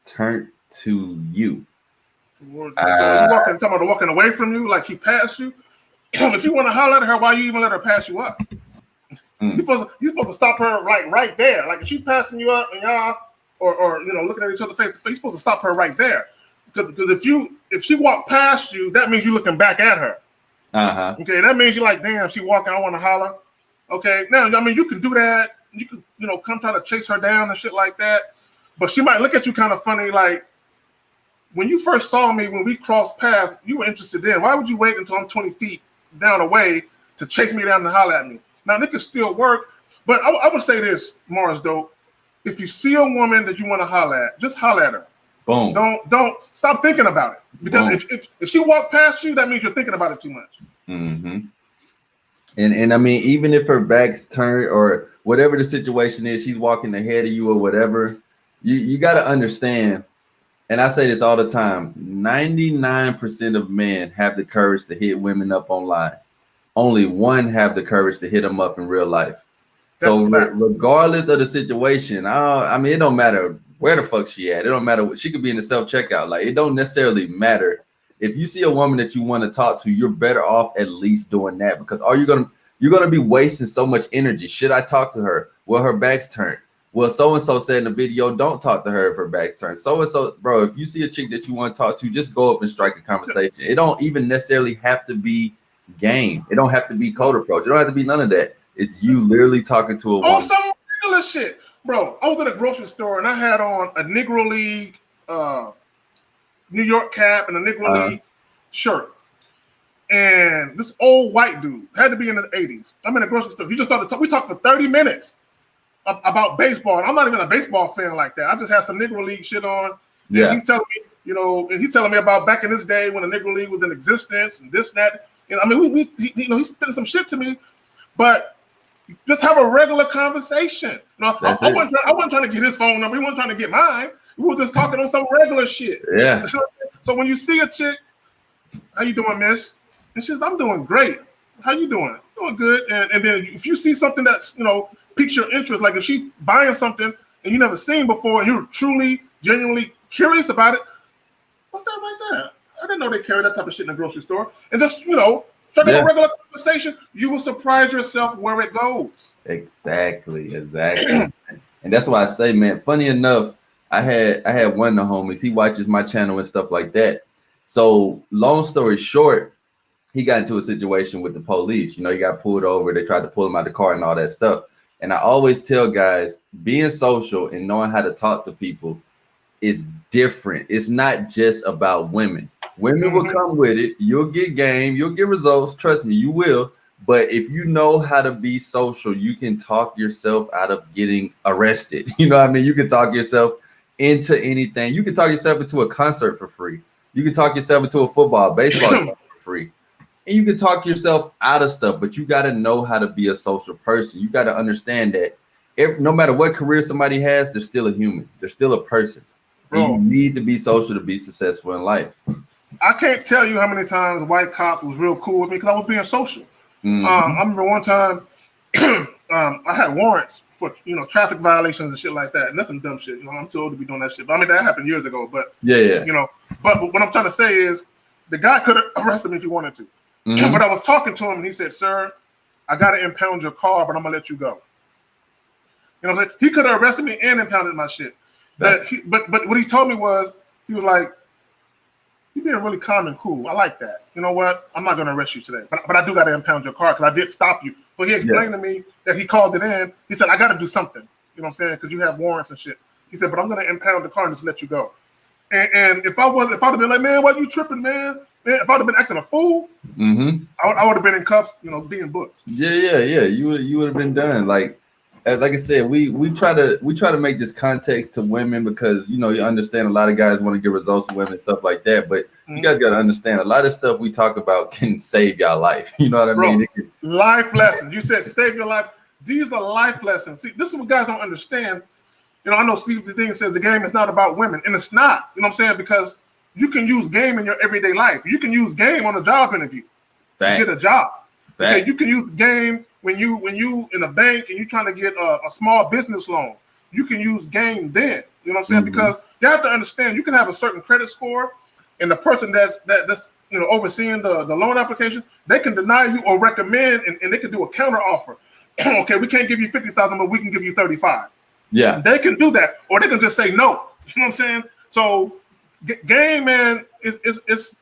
turned to you? So you're talking about walking away from you, like she passed you. If you want to holler at her, why you even let her pass you up? You're supposed to stop her right there. Like if she's passing you up and y'all or you know looking at each other face to face, you're supposed to stop her right there. Because if she walked past you, that means you're looking back at her. Okay, that means you're like, damn, she walking, I want to holler. Okay, now I mean you can do that. You can come try to chase her down and shit like that. But she might look at you kind of funny, like. When you first saw me, when we crossed paths, you were interested in. Why would you wait until I'm 20 feet down away to chase me down and holler at me? Now, this could still work, but I would say this, Mars dope. If you see a woman that you want to holler at, just holler at her. Boom. Don't stop thinking about it. Because if she walked past you, that means you're thinking about it too much. And I mean, even if her back's turned or whatever the situation is, she's walking ahead of you or whatever, you got to understand. And I say this all the time, 99% of men have the courage to hit women up online. Only one have the courage to hit them up in real life. So regardless of the situation, I mean, it don't matter where the fuck she at. It don't matter. She could be in the self-checkout. Like, it don't necessarily matter. If you see a woman that you want to talk to, you're better off at least doing that because you're gonna be wasting so much energy. Should I talk to her? Well, her back's turned. Well, so-and-so said in the video, don't talk to her if her back's turned. So-and-so, bro, if you see a chick that you want to talk to, just go up and strike a conversation. It don't even necessarily have to be game. It don't have to be cold approach. It don't have to be none of that. It's you literally talking to a woman. Oh, some regular shit. Bro, I was at a grocery store and I had on a Negro League New York cap and a Negro League shirt. And this old white dude, had to be in the 80s. I'm in a grocery store. He just started talking. We talked for 30 minutes. About baseball. And I'm not even a baseball fan like that. I just had some Negro League shit on. Yeah. And he's telling me, he's telling me about back in this day when the Negro League was in existence and this and that. I mean, he's spitting some shit to me, but just have a regular conversation. I wasn't trying to get his phone number. He wasn't trying to get mine. We were just talking on some regular shit. Yeah. So when you see a chick, how you doing, miss? And she's, I'm doing great. How you doing? Doing good. And then if you see something that's, piques your interest, like if she's buying something and you never seen before and you're truly, genuinely curious about it, what's that right there? I didn't know they carry that type of shit in the grocery store. And just, try to have a regular conversation, you will surprise yourself where it goes. Exactly. And that's why I say, man, funny enough, I had one of the homies, he watches my channel and stuff like that. So long story short, he got into a situation with the police. He got pulled over. They tried to pull him out of the car and all that stuff. And I always tell guys, being social and knowing how to talk to people is different. It's not just about women. Women will come with it. You'll get game. You'll get results. Trust me, you will. But if you know how to be social, you can talk yourself out of getting arrested. You know what I mean? You can talk yourself into anything. You can talk yourself into a concert for free. You can talk yourself into a football, baseball for free. And you can talk yourself out of stuff, but you got to know how to be a social person. You got to understand that no matter what career somebody has, they're still a human. They're still a person. You need to be social to be successful in life. I can't tell you how many times white cops was real cool with me because I was being social. I remember one time I had warrants for traffic violations and shit like that. Nothing dumb shit. I'm too old to be doing that shit. But I mean that happened years ago. But but what I'm trying to say is the guy could have arrested me if he wanted to. But I was talking to him and he said, "Sir, I got to impound your car, but I'm gonna let you go." You know what I'm saying? He could have arrested me and impounded my shit. But what he told me was, he was like, "You're being really calm and cool. I like that. You know what? I'm not going to arrest you today, but I do got to impound your car because I did stop you." So he explained to me that he called it in. He said, "I got to do something. You know what I'm saying? Because you have warrants and shit." He said, "But I'm going to impound the car and just let you go." And if I'd have been like, "Man, what you tripping, man? If I'd have been acting a fool, I would have been in cuffs, you know, being booked." Yeah. You would have been done. Like I said, we try to make this context to women because you understand a lot of guys want to get results to women and stuff like that. But you guys got to understand a lot of stuff we talk about can save y'all life. You know what I mean? Life lessons. You said save your life. These are life lessons. See, this is what guys don't understand. I know Steve the Dean says the game is not about women, and it's not. You know what I'm saying? Because you can use game in your everyday life. You can use game on a job interview to get a job. Okay, you can use game when you in a bank and you're trying to get a small business loan. You can use game then. You know what I'm saying? Because you have to understand you can have a certain credit score, and the person that's overseeing the loan application, they can deny you or recommend, and they can do a counter offer. Okay, we can't give you 50,000, but we can give you 35. Yeah, they can do that, or they can just say no. You know what I'm saying? So, game, man, is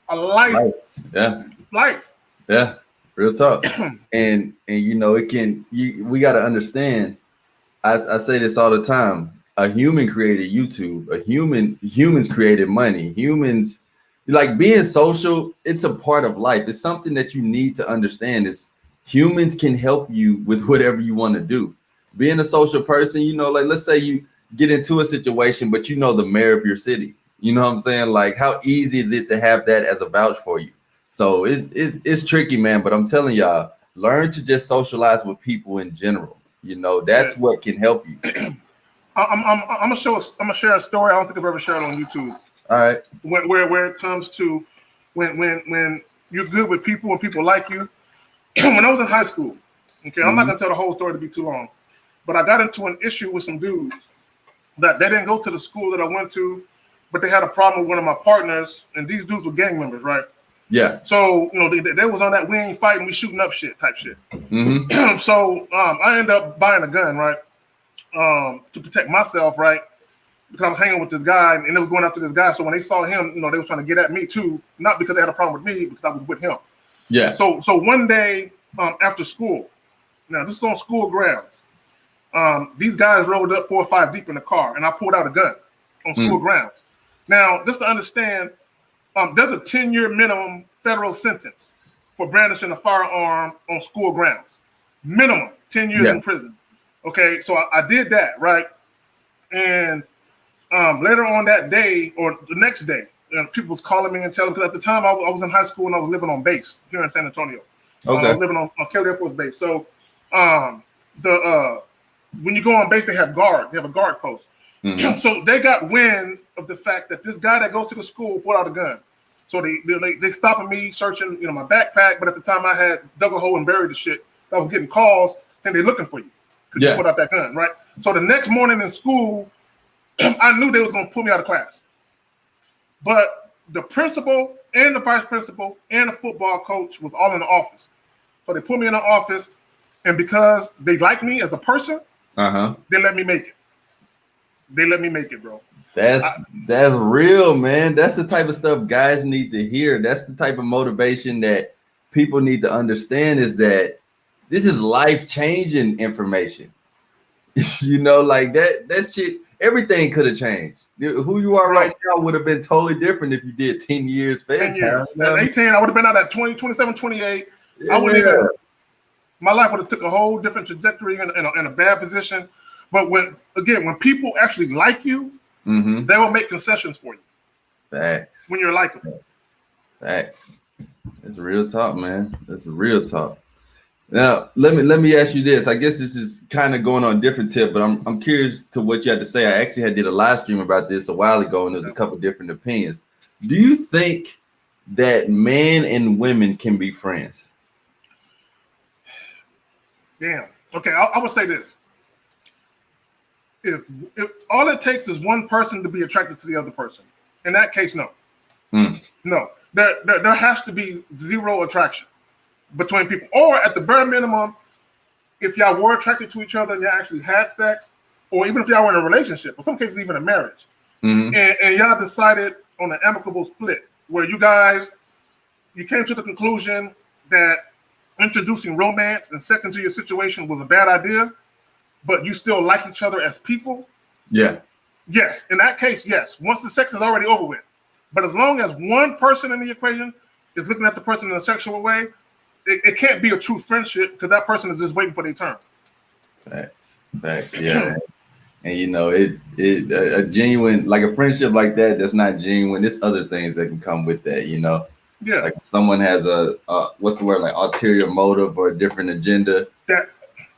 a life. Yeah, it's life. Yeah, real talk. and we got to understand. I say this all the time. A human created YouTube. Humans created money. Humans, like being social. It's a part of life. It's something that you need to understand. Is humans can help you with whatever you want to do. Being a social person, like let's say you get into a situation, but the mayor of your city. You know what I'm saying? Like, how easy is it to have that as a vouch for you? So it's tricky, man. But I'm telling y'all, learn to just socialize with people in general. That's what can help you. I'm gonna share a story. I don't think I've ever shared it on YouTube. All right. Where it comes to when you're good with people and people like you. When I was in high school, okay, I'm not gonna tell the whole story to be too long, but I got into an issue with some dudes that they didn't go to the school that I went to, but they had a problem with one of my partners, and these dudes were gang members, right? Yeah. So they was on that we ain't fighting, we shooting up shit type shit. So I ended up buying a gun, right, to protect myself, right, because I was hanging with this guy, and they was going after this guy. So when they saw him, they was trying to get at me too, not because they had a problem with me, because I was with him. Yeah. So one day after school, now this is on school grounds. These guys rolled up 4 or 5 deep in the car, and I pulled out a gun on school grounds. Now, just to understand, there's a 10-year minimum federal sentence for brandishing a firearm on school grounds. Minimum 10 years in prison. Okay, so I did that, right? And later on that day, or the next day, people was calling me and telling me, because at the time I was in high school and I was living on base here in San Antonio. Okay. I was living on Kelly Air Force Base. So when you go on base, they have guards. They have a guard post. So they got wind of the fact that this guy that goes to the school pulled out a gun. So they stopping me, searching my backpack. But at the time I had dug a hole and buried the shit. I was getting calls saying they're looking for you because you pulled out that gun, right? So the next morning in school, I knew they was going to pull me out of class. But the principal and the vice principal and the football coach was all in the office. So they put me in the office, and because they like me as a person, they let me make it. They let me make it, bro. That's real, man. That's the type of stuff guys need to hear. That's the type of motivation that people need to understand, is that this is life-changing information. Like that shit, everything could have changed. Who you are right now would have been totally different if you did 10 years. 10 years. At 18, I would have been out at 20, 27, 28. I wouldn't even, my life would have took a whole different trajectory in a bad position. But when people actually like you, they will make concessions for you. Facts. When you're likable. Facts. That's real talk, man. That's real talk. Now, let me ask you this. I guess this is kind of going on a different tip, but I'm curious to what you had to say. I actually did a live stream about this a while ago, and there's a couple different opinions. Do you think that men and women can be friends? Damn. Okay, I would say this. If all it takes is one person to be attracted to the other person, in that case, no. No. There has to be zero attraction between people. Or at the bare minimum, if y'all were attracted to each other and y'all actually had sex, or even if y'all were in a relationship, or some cases even a marriage, and y'all decided on an amicable split where you came to the conclusion that introducing romance and sex into your situation was a bad idea, but you still like each other as people. Yeah. Yes. In that case, yes. Once the sex is already over with. But as long as one person in the equation is looking at the person in a sexual way, it can't be a true friendship because that person is just waiting for their turn. Facts. Yeah. And you know, it's a genuine, like a friendship like that's not genuine. There's other things that can come with that, you know. Yeah. Like if someone has a what's the word, like ulterior motive or a different agenda.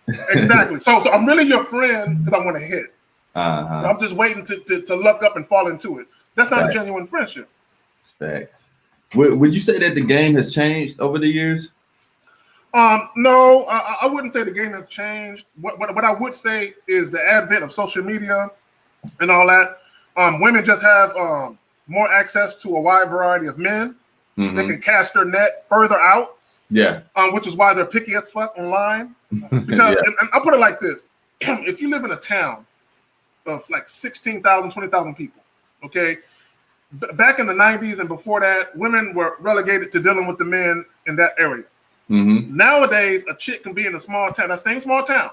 Exactly. So I'm really your friend because I want to hit. I'm just waiting to luck up and fall into it. That's not a genuine friendship. Facts. Would you say that the game has changed over the years? No, I wouldn't say the game has changed. What I would say is the advent of social media and all that. Women just have more access to a wide variety of men. They can cast their net further out. Yeah. Which is why they're picky as fuck online. Because and I'll put it like this. If you live in a town of like 16,000, 20,000 people, okay? Back in the 90s and before that, women were relegated to dealing with the men in that area. Nowadays, a chick can be in a small town, that same small town,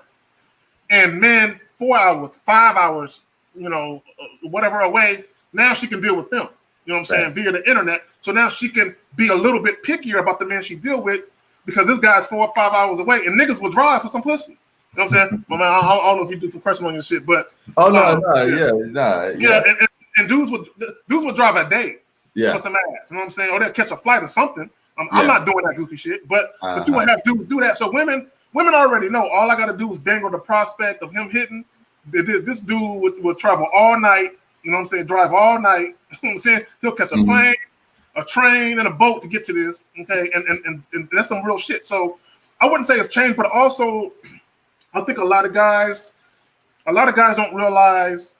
and men 4 hours, 5 hours, you know, whatever away, now she can deal with them. You know what I'm saying? Via the internet. So now she can be a little bit pickier about the men she deal with because this guy's 4 or 5 hours away, and niggas will drive for some pussy. You know what I'm saying? Well, man, I don't know if you do some question on your shit, but and dudes would drive a day for some ass. You know what I'm saying? Or they'll catch a flight or something. I'm not doing that goofy shit, but you would have dudes do that. So women already know. All I got to do is dangle the prospect of him hitting. This dude would travel all night. You know what I'm saying? Drive all night. You know what I'm saying? He'll catch a plane, a train, and a boat to get to this. Okay, and that's some real shit. So I wouldn't say it's changed, but also I think a lot of guys don't realize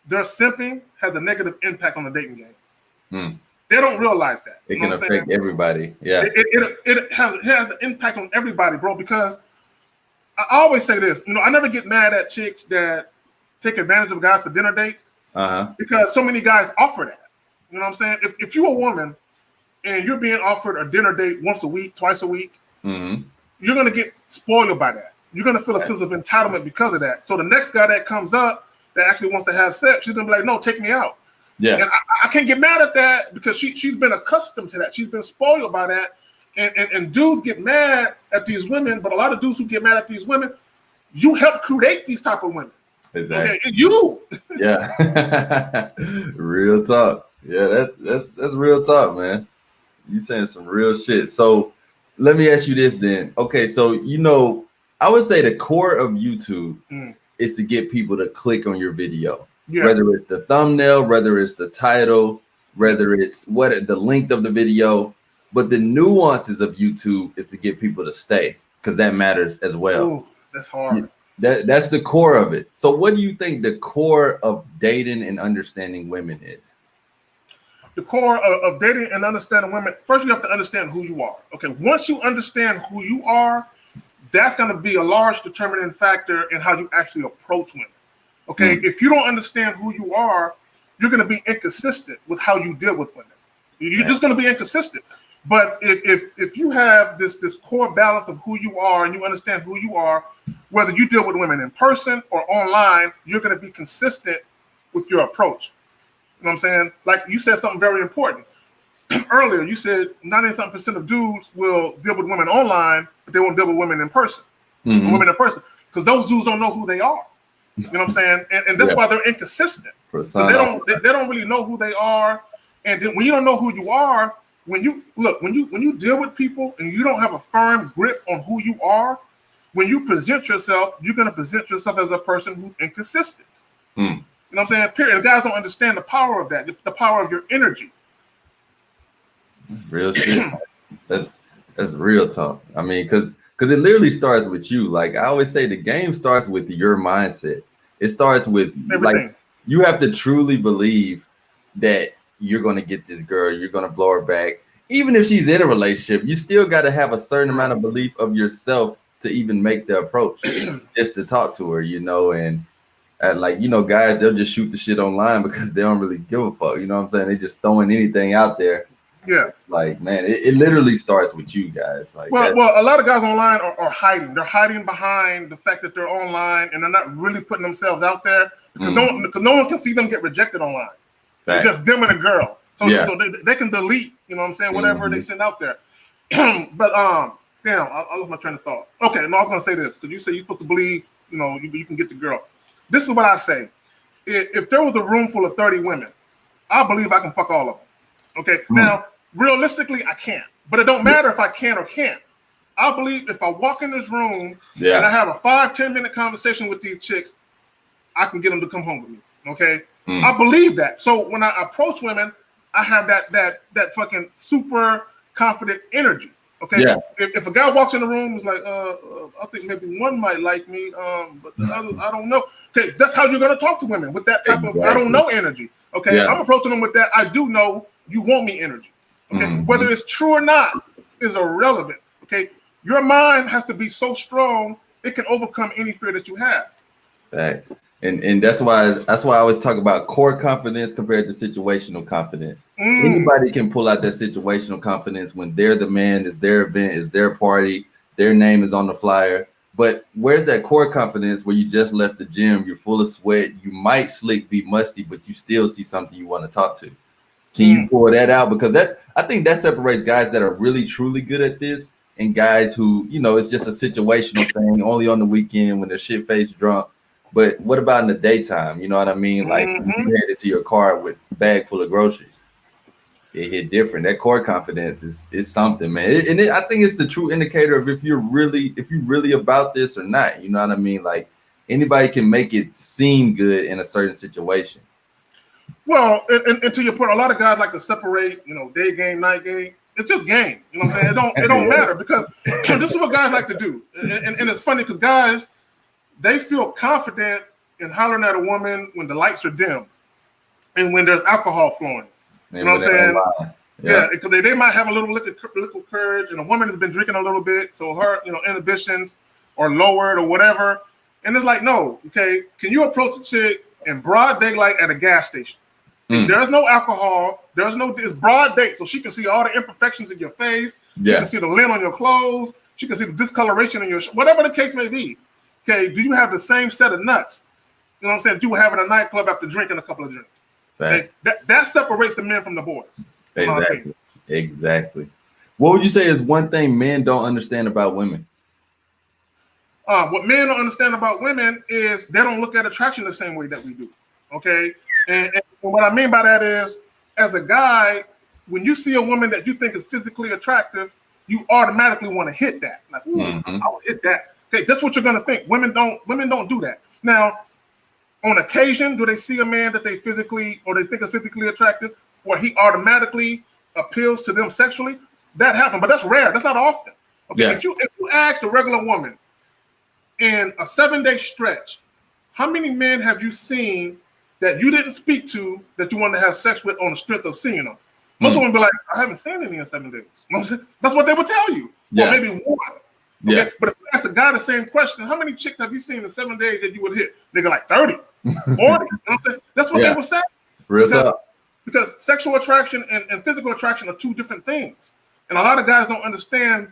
their simping has a negative impact on the dating game. They don't realize that. It can affect everybody. Yeah. It has an impact on everybody, bro, because I always say this. You know, I never get mad at chicks that take advantage of guys for dinner dates because so many guys offer that. You know what I'm saying? If you're a woman and you're being offered a dinner date once a week, twice a week, you're going to get spoiled by that. You're going to feel a sense of entitlement because of that. So the next guy that comes up that actually wants to have sex, she's going to be like, no, take me out. Yeah, and I can't get mad at that because she's been accustomed to that. She's been spoiled by that, and dudes get mad at these women. But a lot of dudes who get mad at these women, you help create these type of women. Exactly. Okay? You. Yeah. Real talk. Yeah, that's real talk, man. You saying some real shit. So let me ask you this then. Okay, so you know, I would say the core of YouTube is to get people to click on your video. Yeah. Whether it's the thumbnail, whether it's the title, whether it's the length of the video, but the nuances of YouTube is to get people to stay because that matters as well. Ooh, that's hard. That's the core of it. So what do you think the core of dating and understanding women is? The core of dating and understanding women, first you have to understand who you are. Okay, once you understand who you are, that's going to be a large determining factor in how you actually approach women. Okay, if you don't understand who you are, you're going to be inconsistent with how you deal with women. You're just going to be inconsistent. But if you have this core balance of who you are and you understand who you are, whether you deal with women in person or online, you're going to be consistent with your approach. You know what I'm saying? Like you said something very important earlier. You said 90-something% of dudes will deal with women online, but they won't deal with women in person. Women in person, because those dudes don't know who they are. You know what I'm saying? And that's why they're inconsistent. They don't really know who they are. And then when you don't know who you are, when you deal with people and you don't have a firm grip on who you are, when you present yourself, you're going to present yourself as a person who's inconsistent. You know what I'm saying? Period. And guys don't understand the power of that, the power of your energy. That's real shit. That's real talk. I mean, because it literally starts with you. Like I always say, the game starts with your mindset. It starts with everything. Like you have to truly believe that you're going to get this girl, you're going to blow her back. Even if she's in a relationship, you still got to have a certain amount of belief of yourself to even make the approach, just to talk to her, you know. And Like, you know, guys, they'll just shoot the shit online because they don't really give a fuck. You know what I'm saying? They just throwing anything out there. Yeah. Like, man, it literally starts with you guys. Like, well, a lot of guys online are hiding. They're hiding behind the fact that they're online and they're not really putting themselves out there because no one can see them get rejected online. It's just them and a girl. So, so they can delete, you know what I'm saying, whatever they send out there. But damn, I lost my train of thought. Okay, no, I was gonna say this because you say you're supposed to believe, you know, you can get the girl. This is what I say. If there was a room full of 30 women, I believe I can fuck all of them. Okay, now realistically, I can't, but it don't matter if I can or can't. I believe if I walk in this room and I have a 5-10 minute conversation with these chicks, I can get them to come home with me. Okay, I believe that. So when I approach women, I have that fucking super confident energy. Okay, if a guy walks in the room, is like, I think maybe one might like me, but the others, I don't know. Okay, that's how you're gonna talk to women, with that type of I don't know energy. Okay, I'm approaching them with that I do know you want me energy. Okay, whether it's true or not is irrelevant. Okay, your mind has to be so strong it can overcome any fear that you have. Thanks. And that's why I always talk about core confidence compared to situational confidence. Anybody can pull out that situational confidence when they're the man, it's their event, it's their party, their name is on the flyer. But where's that core confidence where you just left the gym, you're full of sweat, you might slick, be musty, but you still see something you want to talk to? Can you pull that out? Because I think that separates guys that are really truly good at this and guys who, you know, it's just a situational thing, only on the weekend when they're shit-faced drunk. But what about in the daytime? You know what I mean? Like when you headed to your car with a bag full of groceries, it hit different. That core confidence is something, man. I think it's the true indicator of if you're really about this or not. You know what I mean? Like anybody can make it seem good in a certain situation. Well, and to your point, a lot of guys like to separate, you know, day game, night game. It's just game. You know what I'm saying? It don't matter because this is what guys like to do. And it's funny because guys, they feel confident in hollering at a woman when the lights are dimmed and when there's alcohol flowing. You know what I'm saying? Yeah, because they might have a little liquid courage, and a woman has been drinking a little bit, so her, you know, inhibitions are lowered or whatever. And it's like, no, okay, can you approach a chick in broad daylight at a gas station? If there's no alcohol, it's broad day, so she can see all the imperfections in your face. She can see the lint on your clothes. She can see the discoloration in your whatever the case may be. Okay, do you have the same set of nuts? You know what I'm saying? That you would have in a nightclub after drinking a couple of drinks. Okay? That separates the men from the boys. Exactly. What would you say is one thing men don't understand about women? What men don't understand about women is they don't look at attraction the same way that we do. Okay, and what I mean by that is, as a guy, when you see a woman that you think is physically attractive, you automatically want to hit that. Like, I will hit that. Okay, that's what you're gonna think. Women don't do that. Now, on occasion, do they see a man that they physically or they think is physically attractive, where he automatically appeals to them sexually? That happens, but that's rare. That's not often. Okay, if you ask a regular woman in a 7-day stretch, how many men have you seen that you didn't speak to that you wanted to have sex with on the strength of seeing them? Most women be like, I haven't seen any in 7 days. That's what they would tell you. Or maybe one. Okay? But if you ask the guy the same question, how many chicks have you seen in 7 days that you would hit? They go like 30, 40. You know what I'm saying? That's what they would say. Because sexual attraction and physical attraction are two different things. And a lot of guys don't understand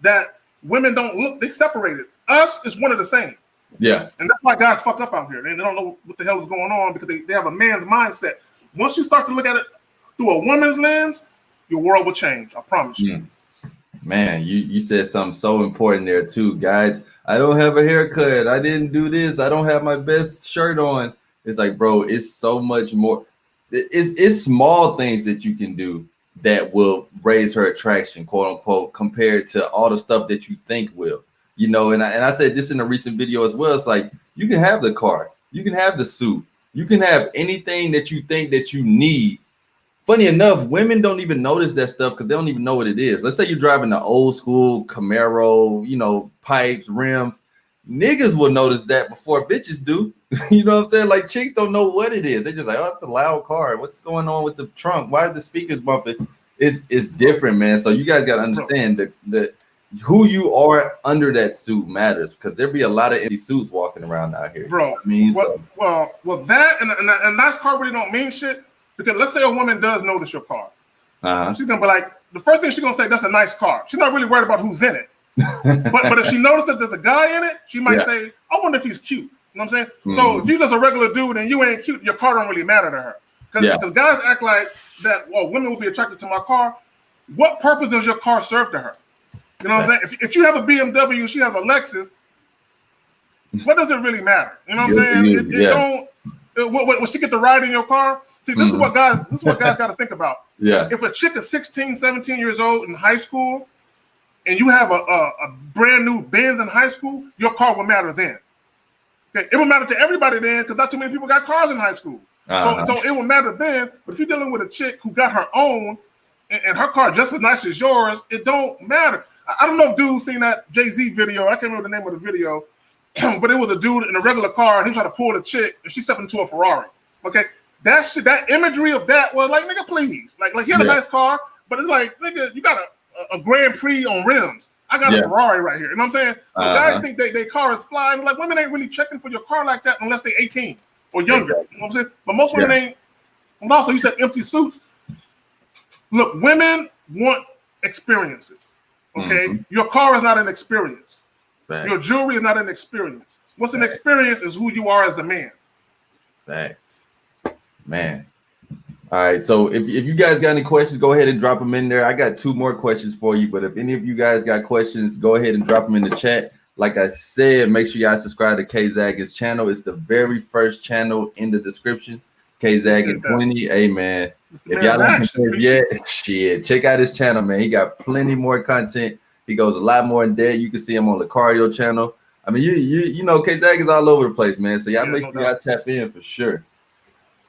that women don't look, they separated. Us is one of the same. Yeah. And that's why guys fuck up out here. They don't know what the hell is going on because they have a man's mindset. Once you start to look at it through a woman's lens, your world will change. I promise you. Man, you said something so important there too, guys. I don't have a haircut. I didn't do this. I don't have my best shirt on. It's like, bro, it's so much more. It's small things that you can do that will raise her attraction, quote unquote, compared to all the stuff that you think will. You know, and I said this in a recent video as well. It's like you can have the car, you can have the suit, you can have anything that you think that you need. Funny enough, women don't even notice that stuff because they don't even know what it is. Let's say you're driving the old school Camaro, you know, pipes, rims. Niggas will notice that before bitches do. You know what I'm saying? Like chicks don't know what it is. They're just like, oh, it's a loud car. What's going on with the trunk? Why is the speakers bumping? It's different, man. So you guys got to understand that who you are under that suit matters, because there be a lot of empty suits walking around out here, bro. You know what I mean, well, that and a nice car really don't mean shit, because let's say a woman does notice your car, she's gonna be like, the first thing she's gonna say, that's a nice car. She's not really worried about who's in it. but if she notices that there's a guy in it, she might say, I wonder if he's cute. You know what I'm saying? So if you're just a regular dude and you ain't cute, your car don't really matter to her. Because guys act like that, well, women will be attracted to my car. What purpose does your car serve to her? You know what I'm saying? If you have a BMW, she has a Lexus, what does it really matter? You know what I'm saying? Will she get to ride in your car? See, this is what guys got to think about. Yeah. If a chick is 16, 17 years old in high school, and you have a brand new Benz in high school, your car will matter then. Okay, it will matter to everybody then, because not too many people got cars in high school. So it will matter then. But if you're dealing with a chick who got her own and her car just as nice as yours, it don't matter. I don't know if dudes seen that Jay-Z video. I can't remember the name of the video, but it was a dude in a regular car and he tried to pull the chick and she stepped into a Ferrari. Okay, that imagery of that was like, nigga, please, like he had a nice car, but it's like, nigga, you got a Grand Prix on rims. I got a Ferrari right here. You know what I'm saying? So guys think their car is flying. Like, women ain't really checking for your car like that unless they're 18 or younger. You know what I'm saying? But most women ain't. And also, you said empty suits. Look, women want experiences. Okay? Your car is not an experience. Thanks. Your jewelry is not an experience. What's an experience is who you are as a man. Thanks. Man. All right, so if you guys got any questions, go ahead and drop them in there. I got 2 more questions for you, but if any of you guys got questions, go ahead and drop them in the chat. Like I said, make sure y'all subscribe to Kzaggin's channel. It's the very first channel in the description, Kzaggin20. Hey, man, if y'all don't yet, shit, check out his channel, man. He got plenty more content. He goes a lot more in depth. You can see him on the Cardio channel. I mean, you know, Kzaggin's all over the place, man. So y'all make sure y'all tap in for sure.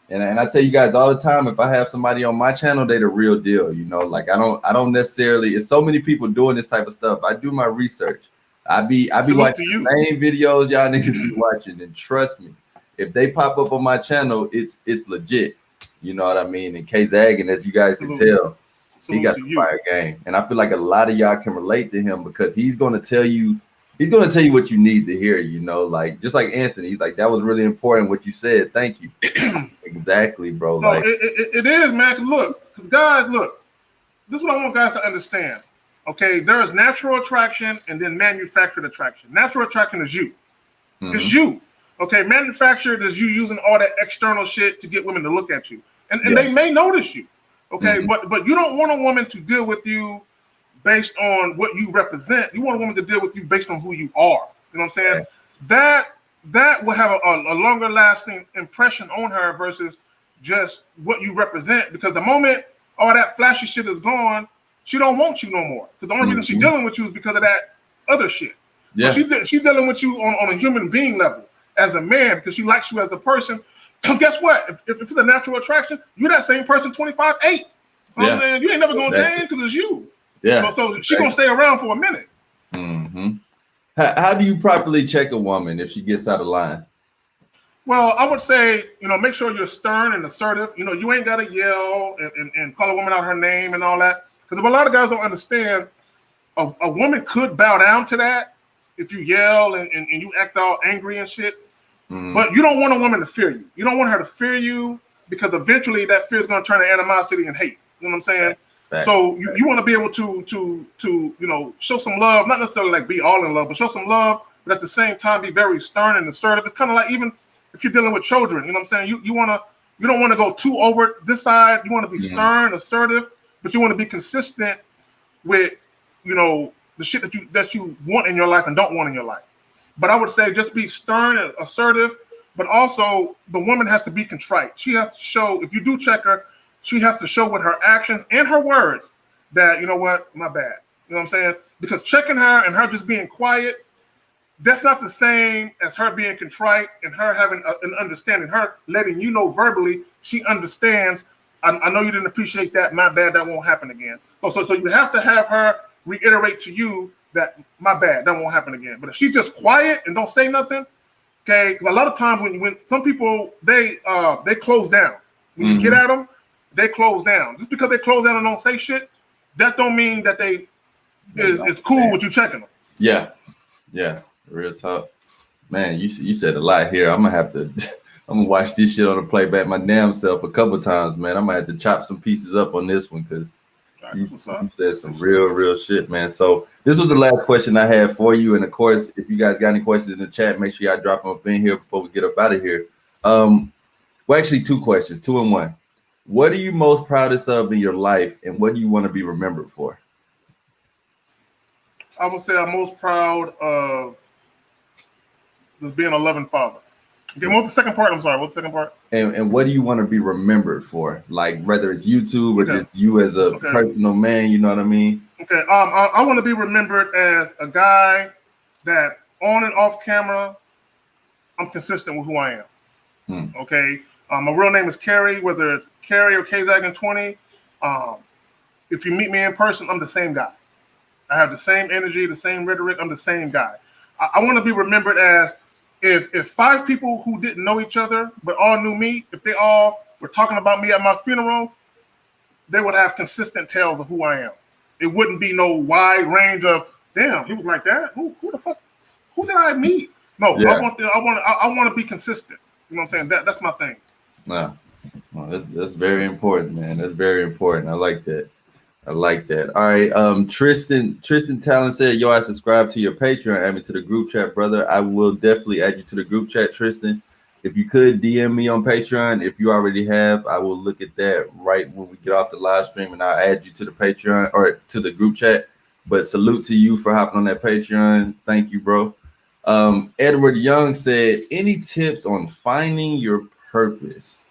And I tell you guys all the time, if I have somebody on my channel, they the real deal. You know, like I don't necessarily. It's so many people doing this type of stuff. I do my research. I be watching the main videos y'all niggas be watching, and trust me, if they pop up on my channel, it's legit. You know what I mean? And Kzaggin, as you guys can tell, he got the fire game, and I feel like a lot of y'all can relate to him because he's gonna tell you what you need to hear. You know, like just like Anthony, he's like, that was really important what you said. Thank you. Exactly, bro. No, like it is, man. Cause guys, look, this is what I want guys to understand. Okay, there is natural attraction and then manufactured attraction. Natural attraction is you. It's you. Okay, manufactured is you using all that external shit to get women to look at you, and they may notice you. Okay, but you don't want a woman to deal with you based on what you represent. You want a woman to deal with you based on who you are. You know what I'm saying? That will have a longer lasting impression on her versus just what you represent. Because the moment all that flashy shit is gone, she don't want you no more. Because the only reason she's dealing with you is because of that other shit. Yeah. She's dealing with you on a human being level as a man because she likes you as a person. And guess what? If it's a natural attraction, you're that same person 25-8. You know what I'm saying? You ain't never going to change because it's you. Yeah. So she's going to stay around for a minute. How do you properly check a woman if she gets out of line? Well, I would say, make sure you're stern and assertive. You ain't got to yell and call a woman out her name and all that. Because a lot of guys don't understand, a woman could bow down to that if you yell and you act all angry and shit. But you don't want a woman to fear you. You don't want her to fear you because eventually that fear is going to turn to animosity and hate. You know what I'm saying? So you want to be able to show some love, not necessarily like be all in love, but show some love, but at the same time be very stern and assertive. It's kind of like even if you're dealing with children, you know what I'm saying? You don't want to go too over this side. You want to be stern, assertive, but you want to be consistent with the shit that you want in your life and don't want in your life. But I would say just be stern and assertive, but also the woman has to be contrite. She has to show, if you do check her, she has to show with her actions and her words that, you know what, my bad. You know what I'm saying? Because checking her and her just being quiet, that's not the same as her being contrite and her having an understanding, her letting you know verbally she understands. I know you didn't appreciate that. My bad. That won't happen again. So you have to have her reiterate to you that my bad. That won't happen again. But if she's just quiet and don't say nothing, okay, because a lot of times when some people, they close down. When you get at them, they close down. Just because they close down and don't say shit, that don't mean that they is cool with you checking them. Yeah, real talk, man. You said a lot here. I'm gonna watch this shit on the playback my damn self a couple times, man. I'm gonna have to chop some pieces up on this one because you said some real shit, man. So this was the last question I had for you, and of course, if you guys got any questions in the chat, make sure y'all drop them up in here before we get up out of here. Well, actually, 2 questions, 2 in 1. What are you most proudest of in your life, and what do you want to be remembered for? I would say I'm most proud of just being a loving father. Okay, what's the second part? I'm sorry, what's the second part? And what do you want to be remembered for? Like whether it's YouTube or just you as a personal man, you know what I mean? Okay, I want to be remembered as a guy that on and off camera, I'm consistent with who I am. Okay, my real name is Kerry, whether it's Kerry or Kzaggin20. If you meet me in person, I'm the same guy. I have the same energy, the same rhetoric. I'm the same guy. I want to be remembered as if 5 people who didn't know each other but all knew me, if they all were talking about me at my funeral, they would have consistent tales of who I am. It wouldn't be no wide range of, damn, he was like that. Who the fuck? Who did I meet? No, yeah. I want to be consistent. You know what I'm saying? That's my thing. No, that's very important, man. That's very important. I like that. All right. Tristan Talon said, yo, I subscribe to your Patreon, add me to the group chat, brother. I will definitely add you to the group chat, Tristan. If you could DM me on Patreon, if you already have, I will look at that right when we get off the live stream, and I'll add you to the Patreon or to the group chat. But salute to you for hopping on that Patreon. Thank you, bro. Edward Young said, any tips on finding your purpose?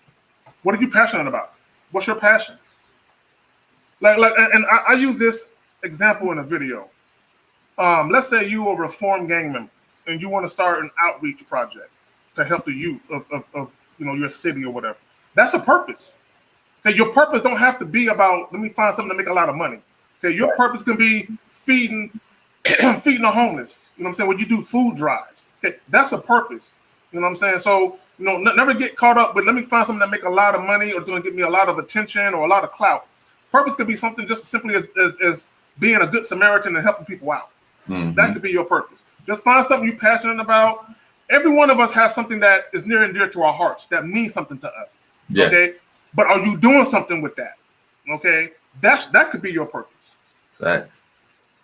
What are you passionate about? What's your passions? And I use this example in a video. Let's say you are a reformed gang member and you want to start an outreach project to help the youth of your city or whatever. That's a purpose. Okay, your purpose don't have to be about, let me find something to make a lot of money. Okay, your purpose can be feeding the homeless. You know what I'm saying? When you do food drives. Okay, that's a purpose. You know what I'm saying? So, never get caught up with, let me find something that make a lot of money or it's going to give me a lot of attention or a lot of clout. Purpose could be something just as simply as being a good Samaritan and helping people out. That could be your purpose. Just find something you're passionate about. Every one of us has something that is near and dear to our hearts that means something to us. Yeah. Okay, but are you doing something with that? Okay, that could be your purpose. Facts.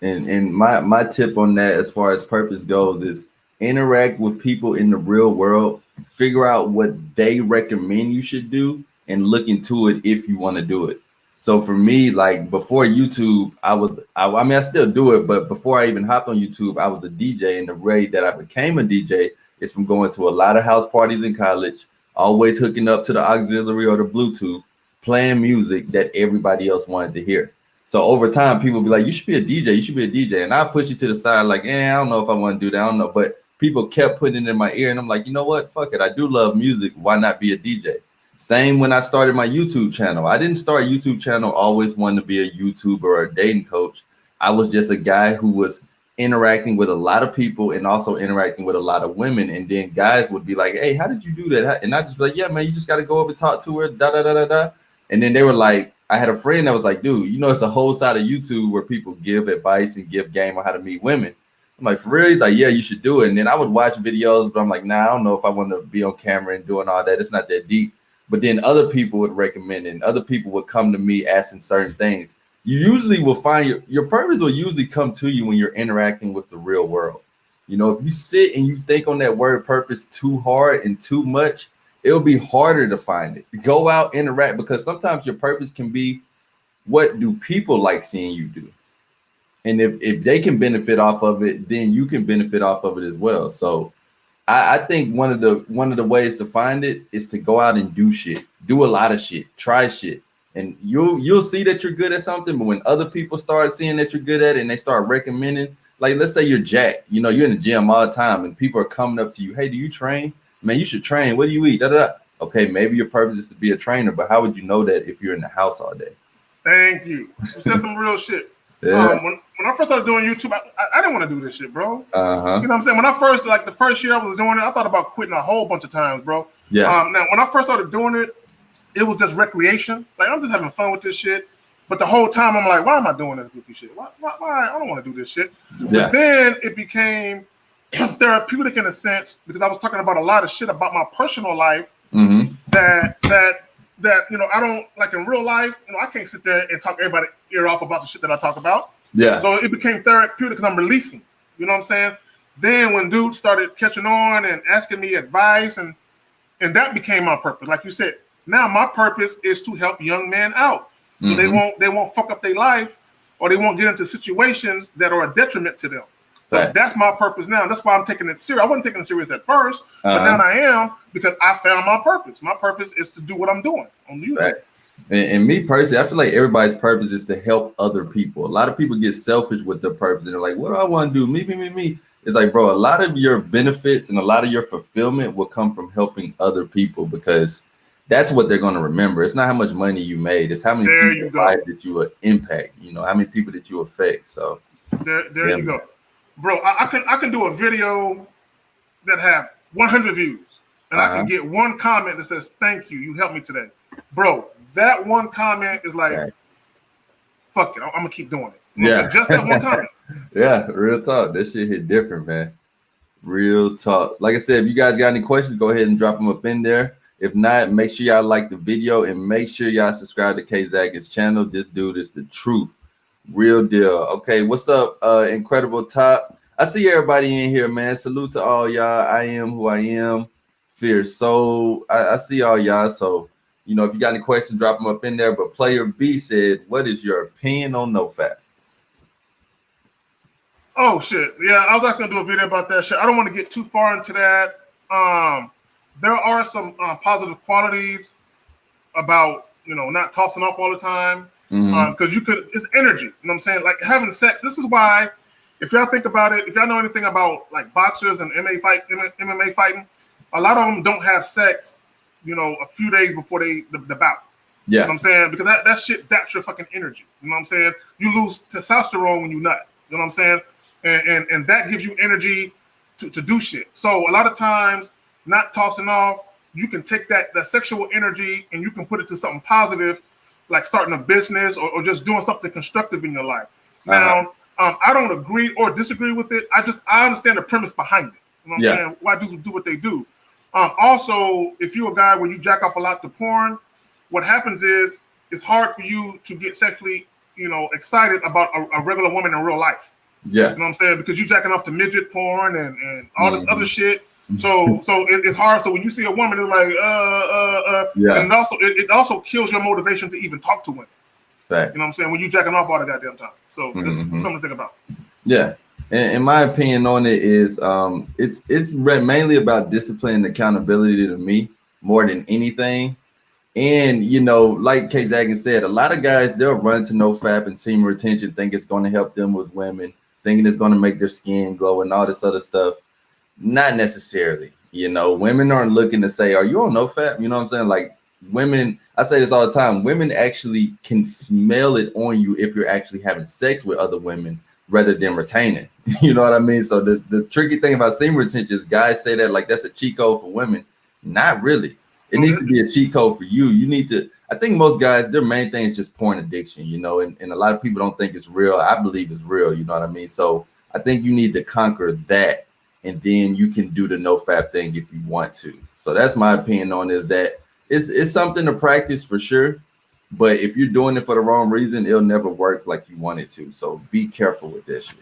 And my tip on that, as far as purpose goes, is interact with people in the real world. Figure out what they recommend you should do, and look into it if you want to do it. So for me, like before YouTube, I still do it, but before I even hopped on YouTube, I was a DJ, and the way that I became a DJ is from going to a lot of house parties in college, always hooking up to the auxiliary or the Bluetooth, playing music that everybody else wanted to hear. So over time, people be like, you should be a DJ, you should be a DJ. And I push you to the side like, I don't know if I want to do that, I don't know. But people kept putting it in my ear, and I'm like, you know what, fuck it, I do love music, why not be a DJ? Same when I started my YouTube channel. I didn't start a YouTube channel always wanting to be a YouTuber or a dating coach. I was just a guy who was interacting with a lot of people and also interacting with a lot of women. And then guys would be like, hey, how did you do that? And I just be like, yeah, man, you just got to go up and talk to her, da. And then they were like, I had a friend that was like, dude, it's a whole side of YouTube where people give advice and give game on how to meet women. I'm like, for real? He's like, yeah, you should do it. And then I would watch videos, but I'm like, nah, I don't know if I want to be on camera and doing all that. It's not that deep. But then other people would recommend it, and other people would come to me asking certain things. You usually will find your purpose will usually come to you when you're interacting with the real world. If you sit and you think on that word purpose too hard and too much, it'll be harder to find it. Go out, interact, because sometimes your purpose can be, what do people like seeing you do? And if they can benefit off of it, then you can benefit off of it as well. So I think one of the ways to find it is to go out and do shit, do a lot of shit, try shit, and you'll see that you're good at something. But when other people start seeing that you're good at it and they start recommending, like let's say you're Jack, you're in the gym all the time, and people are coming up to you, hey, do you train? Man, you should train. What do you eat? Okay, maybe your purpose is to be a trainer, but how would you know that if you're in the house all day? Thank you. You said some real shit. Yeah. When I first started doing YouTube, I didn't want to do this shit, bro. You know what I'm saying? When I first, the first year I was doing it, I thought about quitting a whole bunch of times, bro. Yeah. Now, when I first started doing it, it was just recreation. Like, I'm just having fun with this shit. But the whole time I'm like, why am I doing this goofy shit? Why I don't want to do this shit. Yeah. But then it became therapeutic in a sense because I was talking about a lot of shit about my personal life that you know I don't like in real life. You know, I can't sit there and talk everybody ear off about the shit that I talk about. Yeah. So it became therapeutic because I'm releasing. You know what I'm saying? Then when dudes started catching on and asking me advice and that became my purpose. Like you said, now my purpose is to help young men out. So they won't fuck up their life or they won't get into situations that are a detriment to them. So that's my purpose now. That's why I'm taking it serious. I wasn't taking it serious at first, but now I am because I found my purpose. My purpose is to do what I'm doing on YouTube. And me personally, I feel like everybody's purpose is to help other people. A lot of people get selfish with their purpose and they're like, what do I want to do? Me. It's like, bro, a lot of your benefits and a lot of your fulfillment will come from helping other people because that's what they're going to remember. It's not how much money you made. It's how many people that you will impact, you know, how many people that you affect. So there you go. Bro, I can do a video that have 100 views and I can get one comment that says, thank you, you helped me today. Bro, that one comment is like, fuck it, I'm going to keep doing it. You know just that one comment. Yeah, real talk. That shit hit different, man. Real talk. Like I said, if you guys got any questions, go ahead and drop them up in there. If not, make sure y'all like the video and make sure y'all subscribe to Kzaggin's channel. This dude is the truth. Real deal. Okay, what's up, Incredible Top? I see everybody in here, man. Salute to all y'all. I am who I am. Fierce Soul. I see all y'all. So, you know, if you got any questions, drop them up in there. But Player B said, what is your opinion on Nofap? Oh, shit. Yeah, I was not going to do a video about that shit. I don't want to get too far into that. There are some positive qualities about, you know, not tossing off all the time. Because it's energy. You know what I'm saying? Like having sex. This is why, if y'all think about it, if y'all know anything about like boxers and MMA fighting, a lot of them don't have sex, you know, a few days before the bout. Yeah. You know what I'm saying? Because that shit zaps your fucking energy. You know what I'm saying? You lose testosterone when you nut. You know what I'm saying? And that gives you energy to do shit. So a lot of times, not tossing off, you can take that sexual energy and you can put it to something positive, like starting a business or just doing something constructive in your life. Now, I don't agree or disagree with it. I understand the premise behind it. You know what I'm saying? Why dudes do what they do. Also, if you're a guy where you jack off a lot to porn, what happens is it's hard for you to get sexually, you know, excited about a regular woman in real life. Yeah. You know what I'm saying? Because you're jacking off to midget porn and all this other shit. So it's hard. So when you see a woman, it's like, and it also kills your motivation to even talk to women. Right. You know what I'm saying? When you jacking off all the goddamn time. So it's something to think about. Yeah. And my opinion on it is it's mainly about discipline and accountability to me more than anything. And, you know, like Kzaggin said, a lot of guys, they'll run to Nofap and semen retention, think it's going to help them with women, thinking it's going to make their skin glow and all this other stuff. Not necessarily. You know, women aren't looking to say, are you on Nofap? You know what I'm saying? Like women, I say this all the time, women actually can smell it on you if you're actually having sex with other women rather than retaining. You know what I mean? So the tricky thing about semen retention is guys say that like that's a cheat code for women. Not really. It needs to be a cheat code for you. You need to, I think most guys, their main thing is just porn addiction, you know, and a lot of people don't think it's real. I believe it's real, you know what I mean? So I think you need to conquer that, and then you can do the Nofap thing if you want to. So that's my opinion on is that it's something to practice for sure, but if you're doing it for the wrong reason, it'll never work like you want it to. So be careful with that shit.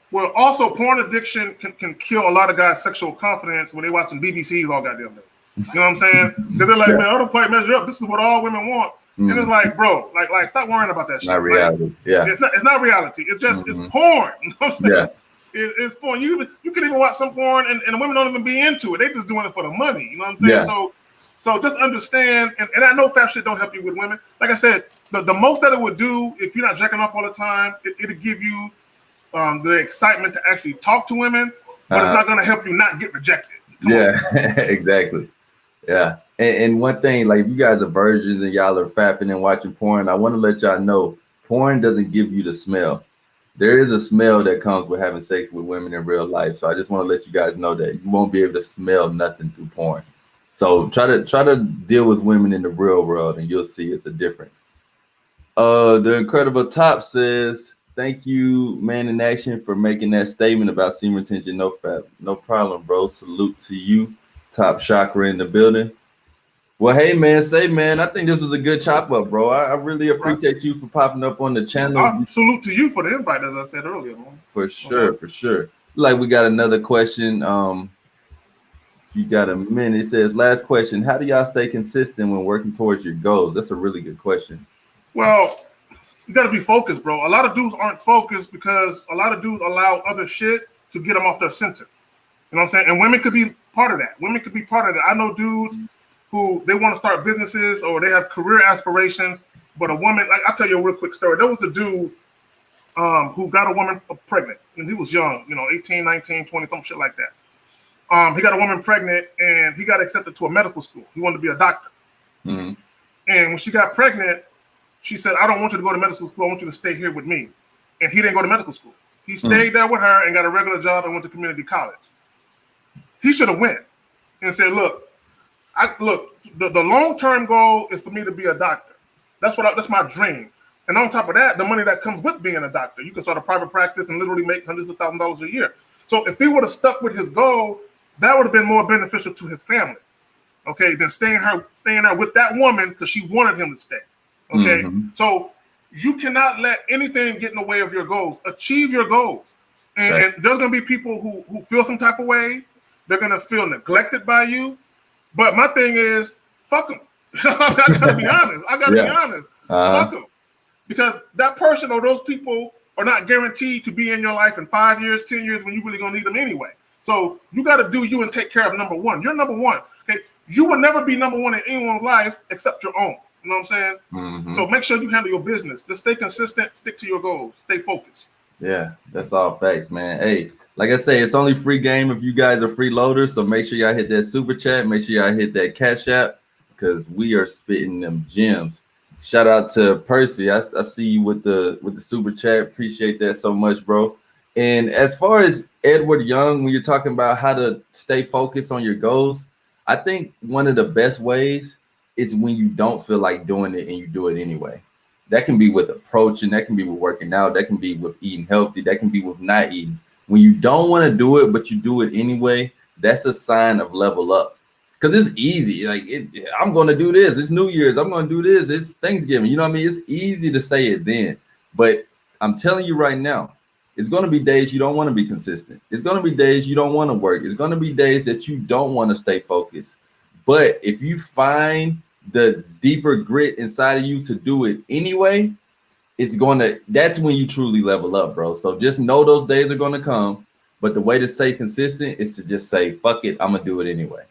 Well, also porn addiction can kill a lot of guys' sexual confidence when they watching BBCs all goddamn day. You know what I'm saying? Because they're like, man, I don't quite measure up. This is what all women want. And it's like, bro, like stop worrying about that shit. Not reality. Like, it's not reality. It's just it's porn. You know what I'm saying? It's porn. You can even watch some porn and the women don't even be into it. They just doing it for the money. You know what I'm saying? So just understand, and I know fap shit don't help you with women. Like I said, the most that it would do if you're not jacking off all the time, it'll give you the excitement to actually talk to women, but it's not gonna help you not get rejected. Exactly. Yeah. And one thing, like if you guys are virgins and y'all are fapping and watching porn, I want to let y'all know porn doesn't give you the smell. There is a smell that comes with having sex with women in real life. So I just want to let you guys know that you won't be able to smell nothing through porn. So try to deal with women in the real world and you'll see it's a difference. The Incredible Top says, thank you, Man in Action, for making that statement about seam retention. Nofap. No problem, bro. Salute to you. Top chakra in the building. Well, hey, man, I think this was a good chop up, bro. I really appreciate you for popping up on the channel. Salute to you for the invite, as I said earlier, man. For sure, for sure. Like, we got another question. If you got a minute, it says, last question. How do y'all stay consistent when working towards your goals? That's a really good question. Well, you got to be focused, bro. A lot of dudes aren't focused because a lot of dudes allow other shit to get them off their center. You know what I'm saying? And women could be part of that. Women could be part of that. I know dudes who they want to start businesses or they have career aspirations, but a woman, like I'll tell you a real quick story. There was a dude who got a woman pregnant, and he was young, 18, 19, 20, some shit like that. He got a woman pregnant, and he got accepted to a medical school. He wanted to be a doctor. Mm-hmm. And when she got pregnant, she said, I don't want you to go to medical school. I want you to stay here with me. And he didn't go to medical school. He stayed there with her and got a regular job and went to community college. He should have went and said, look, the long-term goal is for me to be a doctor. That's my dream. And on top of that, the money that comes with being a doctor, you can start a private practice and literally make hundreds of thousands of dollars a year. So if he would have stuck with his goal, that would have been more beneficial to his family, okay, than staying there with that woman because she wanted him to stay, okay? Mm-hmm. So you cannot let anything get in the way of your goals. Achieve your goals. And there's going to be people who feel some type of way. They're going to feel neglected by you. But my thing is, fuck them. I got to be honest. Be honest. Fuck them. Because that person or those people are not guaranteed to be in your life in 5 years, 10 years when you really going to need them anyway. So you got to do you and take care of number one. You're number one. Okay. You will never be number one in anyone's life except your own. You know what I'm saying? Mm-hmm. So make sure you handle your business. Just stay consistent. Stick to your goals. Stay focused. Yeah, that's all facts, man. Hey, like I say, it's only free game if you guys are freeloaders. So make sure y'all hit that super chat. Make sure y'all hit that Cash App because we are spitting them gems. Shout out to Percy. I see you with the super chat. Appreciate that so much, bro. And as far as Edward Young, when you're talking about how to stay focused on your goals, I think one of the best ways is when you don't feel like doing it and you do it anyway. That can be with approaching, that can be with working out, that can be with eating healthy, that can be with not eating. When you don't want to do it, but you do it anyway, that's a sign of level up. Because it's easy. Like, I'm going to do this. It's New Year's. I'm going to do this. It's Thanksgiving. You know what I mean? It's easy to say it then. But I'm telling you right now, it's going to be days you don't want to be consistent. It's going to be days you don't want to work. It's going to be days that you don't want to stay focused. But if you find the deeper grit inside of you to do it anyway, that's when you truly level up, bro. So just know those days are going to come. But the way to stay consistent is to just say, fuck it, I'm going to do it anyway.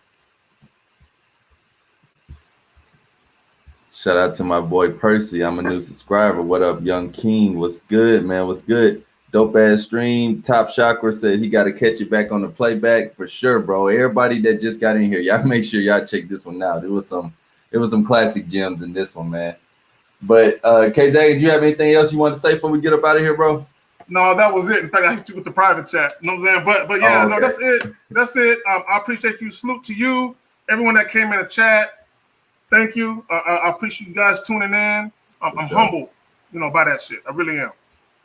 Shout out to my boy Percy. I'm a new subscriber. What up, Young King? What's good, man? What's good? Dope ass stream. Top Chakra said he got to catch it back on the playback for sure, bro. Everybody that just got in here, y'all make sure y'all check this one out. It was some classic gems in this one, man. But Kzaggin, do you have anything else you want to say before we get up out of here, bro? No, that was it. In fact, I hit you with the private chat. You know what I'm saying? But yeah, no, that's it. That's it. I appreciate you. Salute to you, everyone that came in the chat. Thank you. I appreciate you guys tuning in. I'm humbled, by that shit. I really am.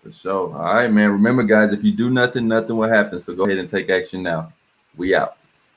For sure. All right, man. Remember, guys, if you do nothing, nothing will happen. So go ahead and take action now. We out.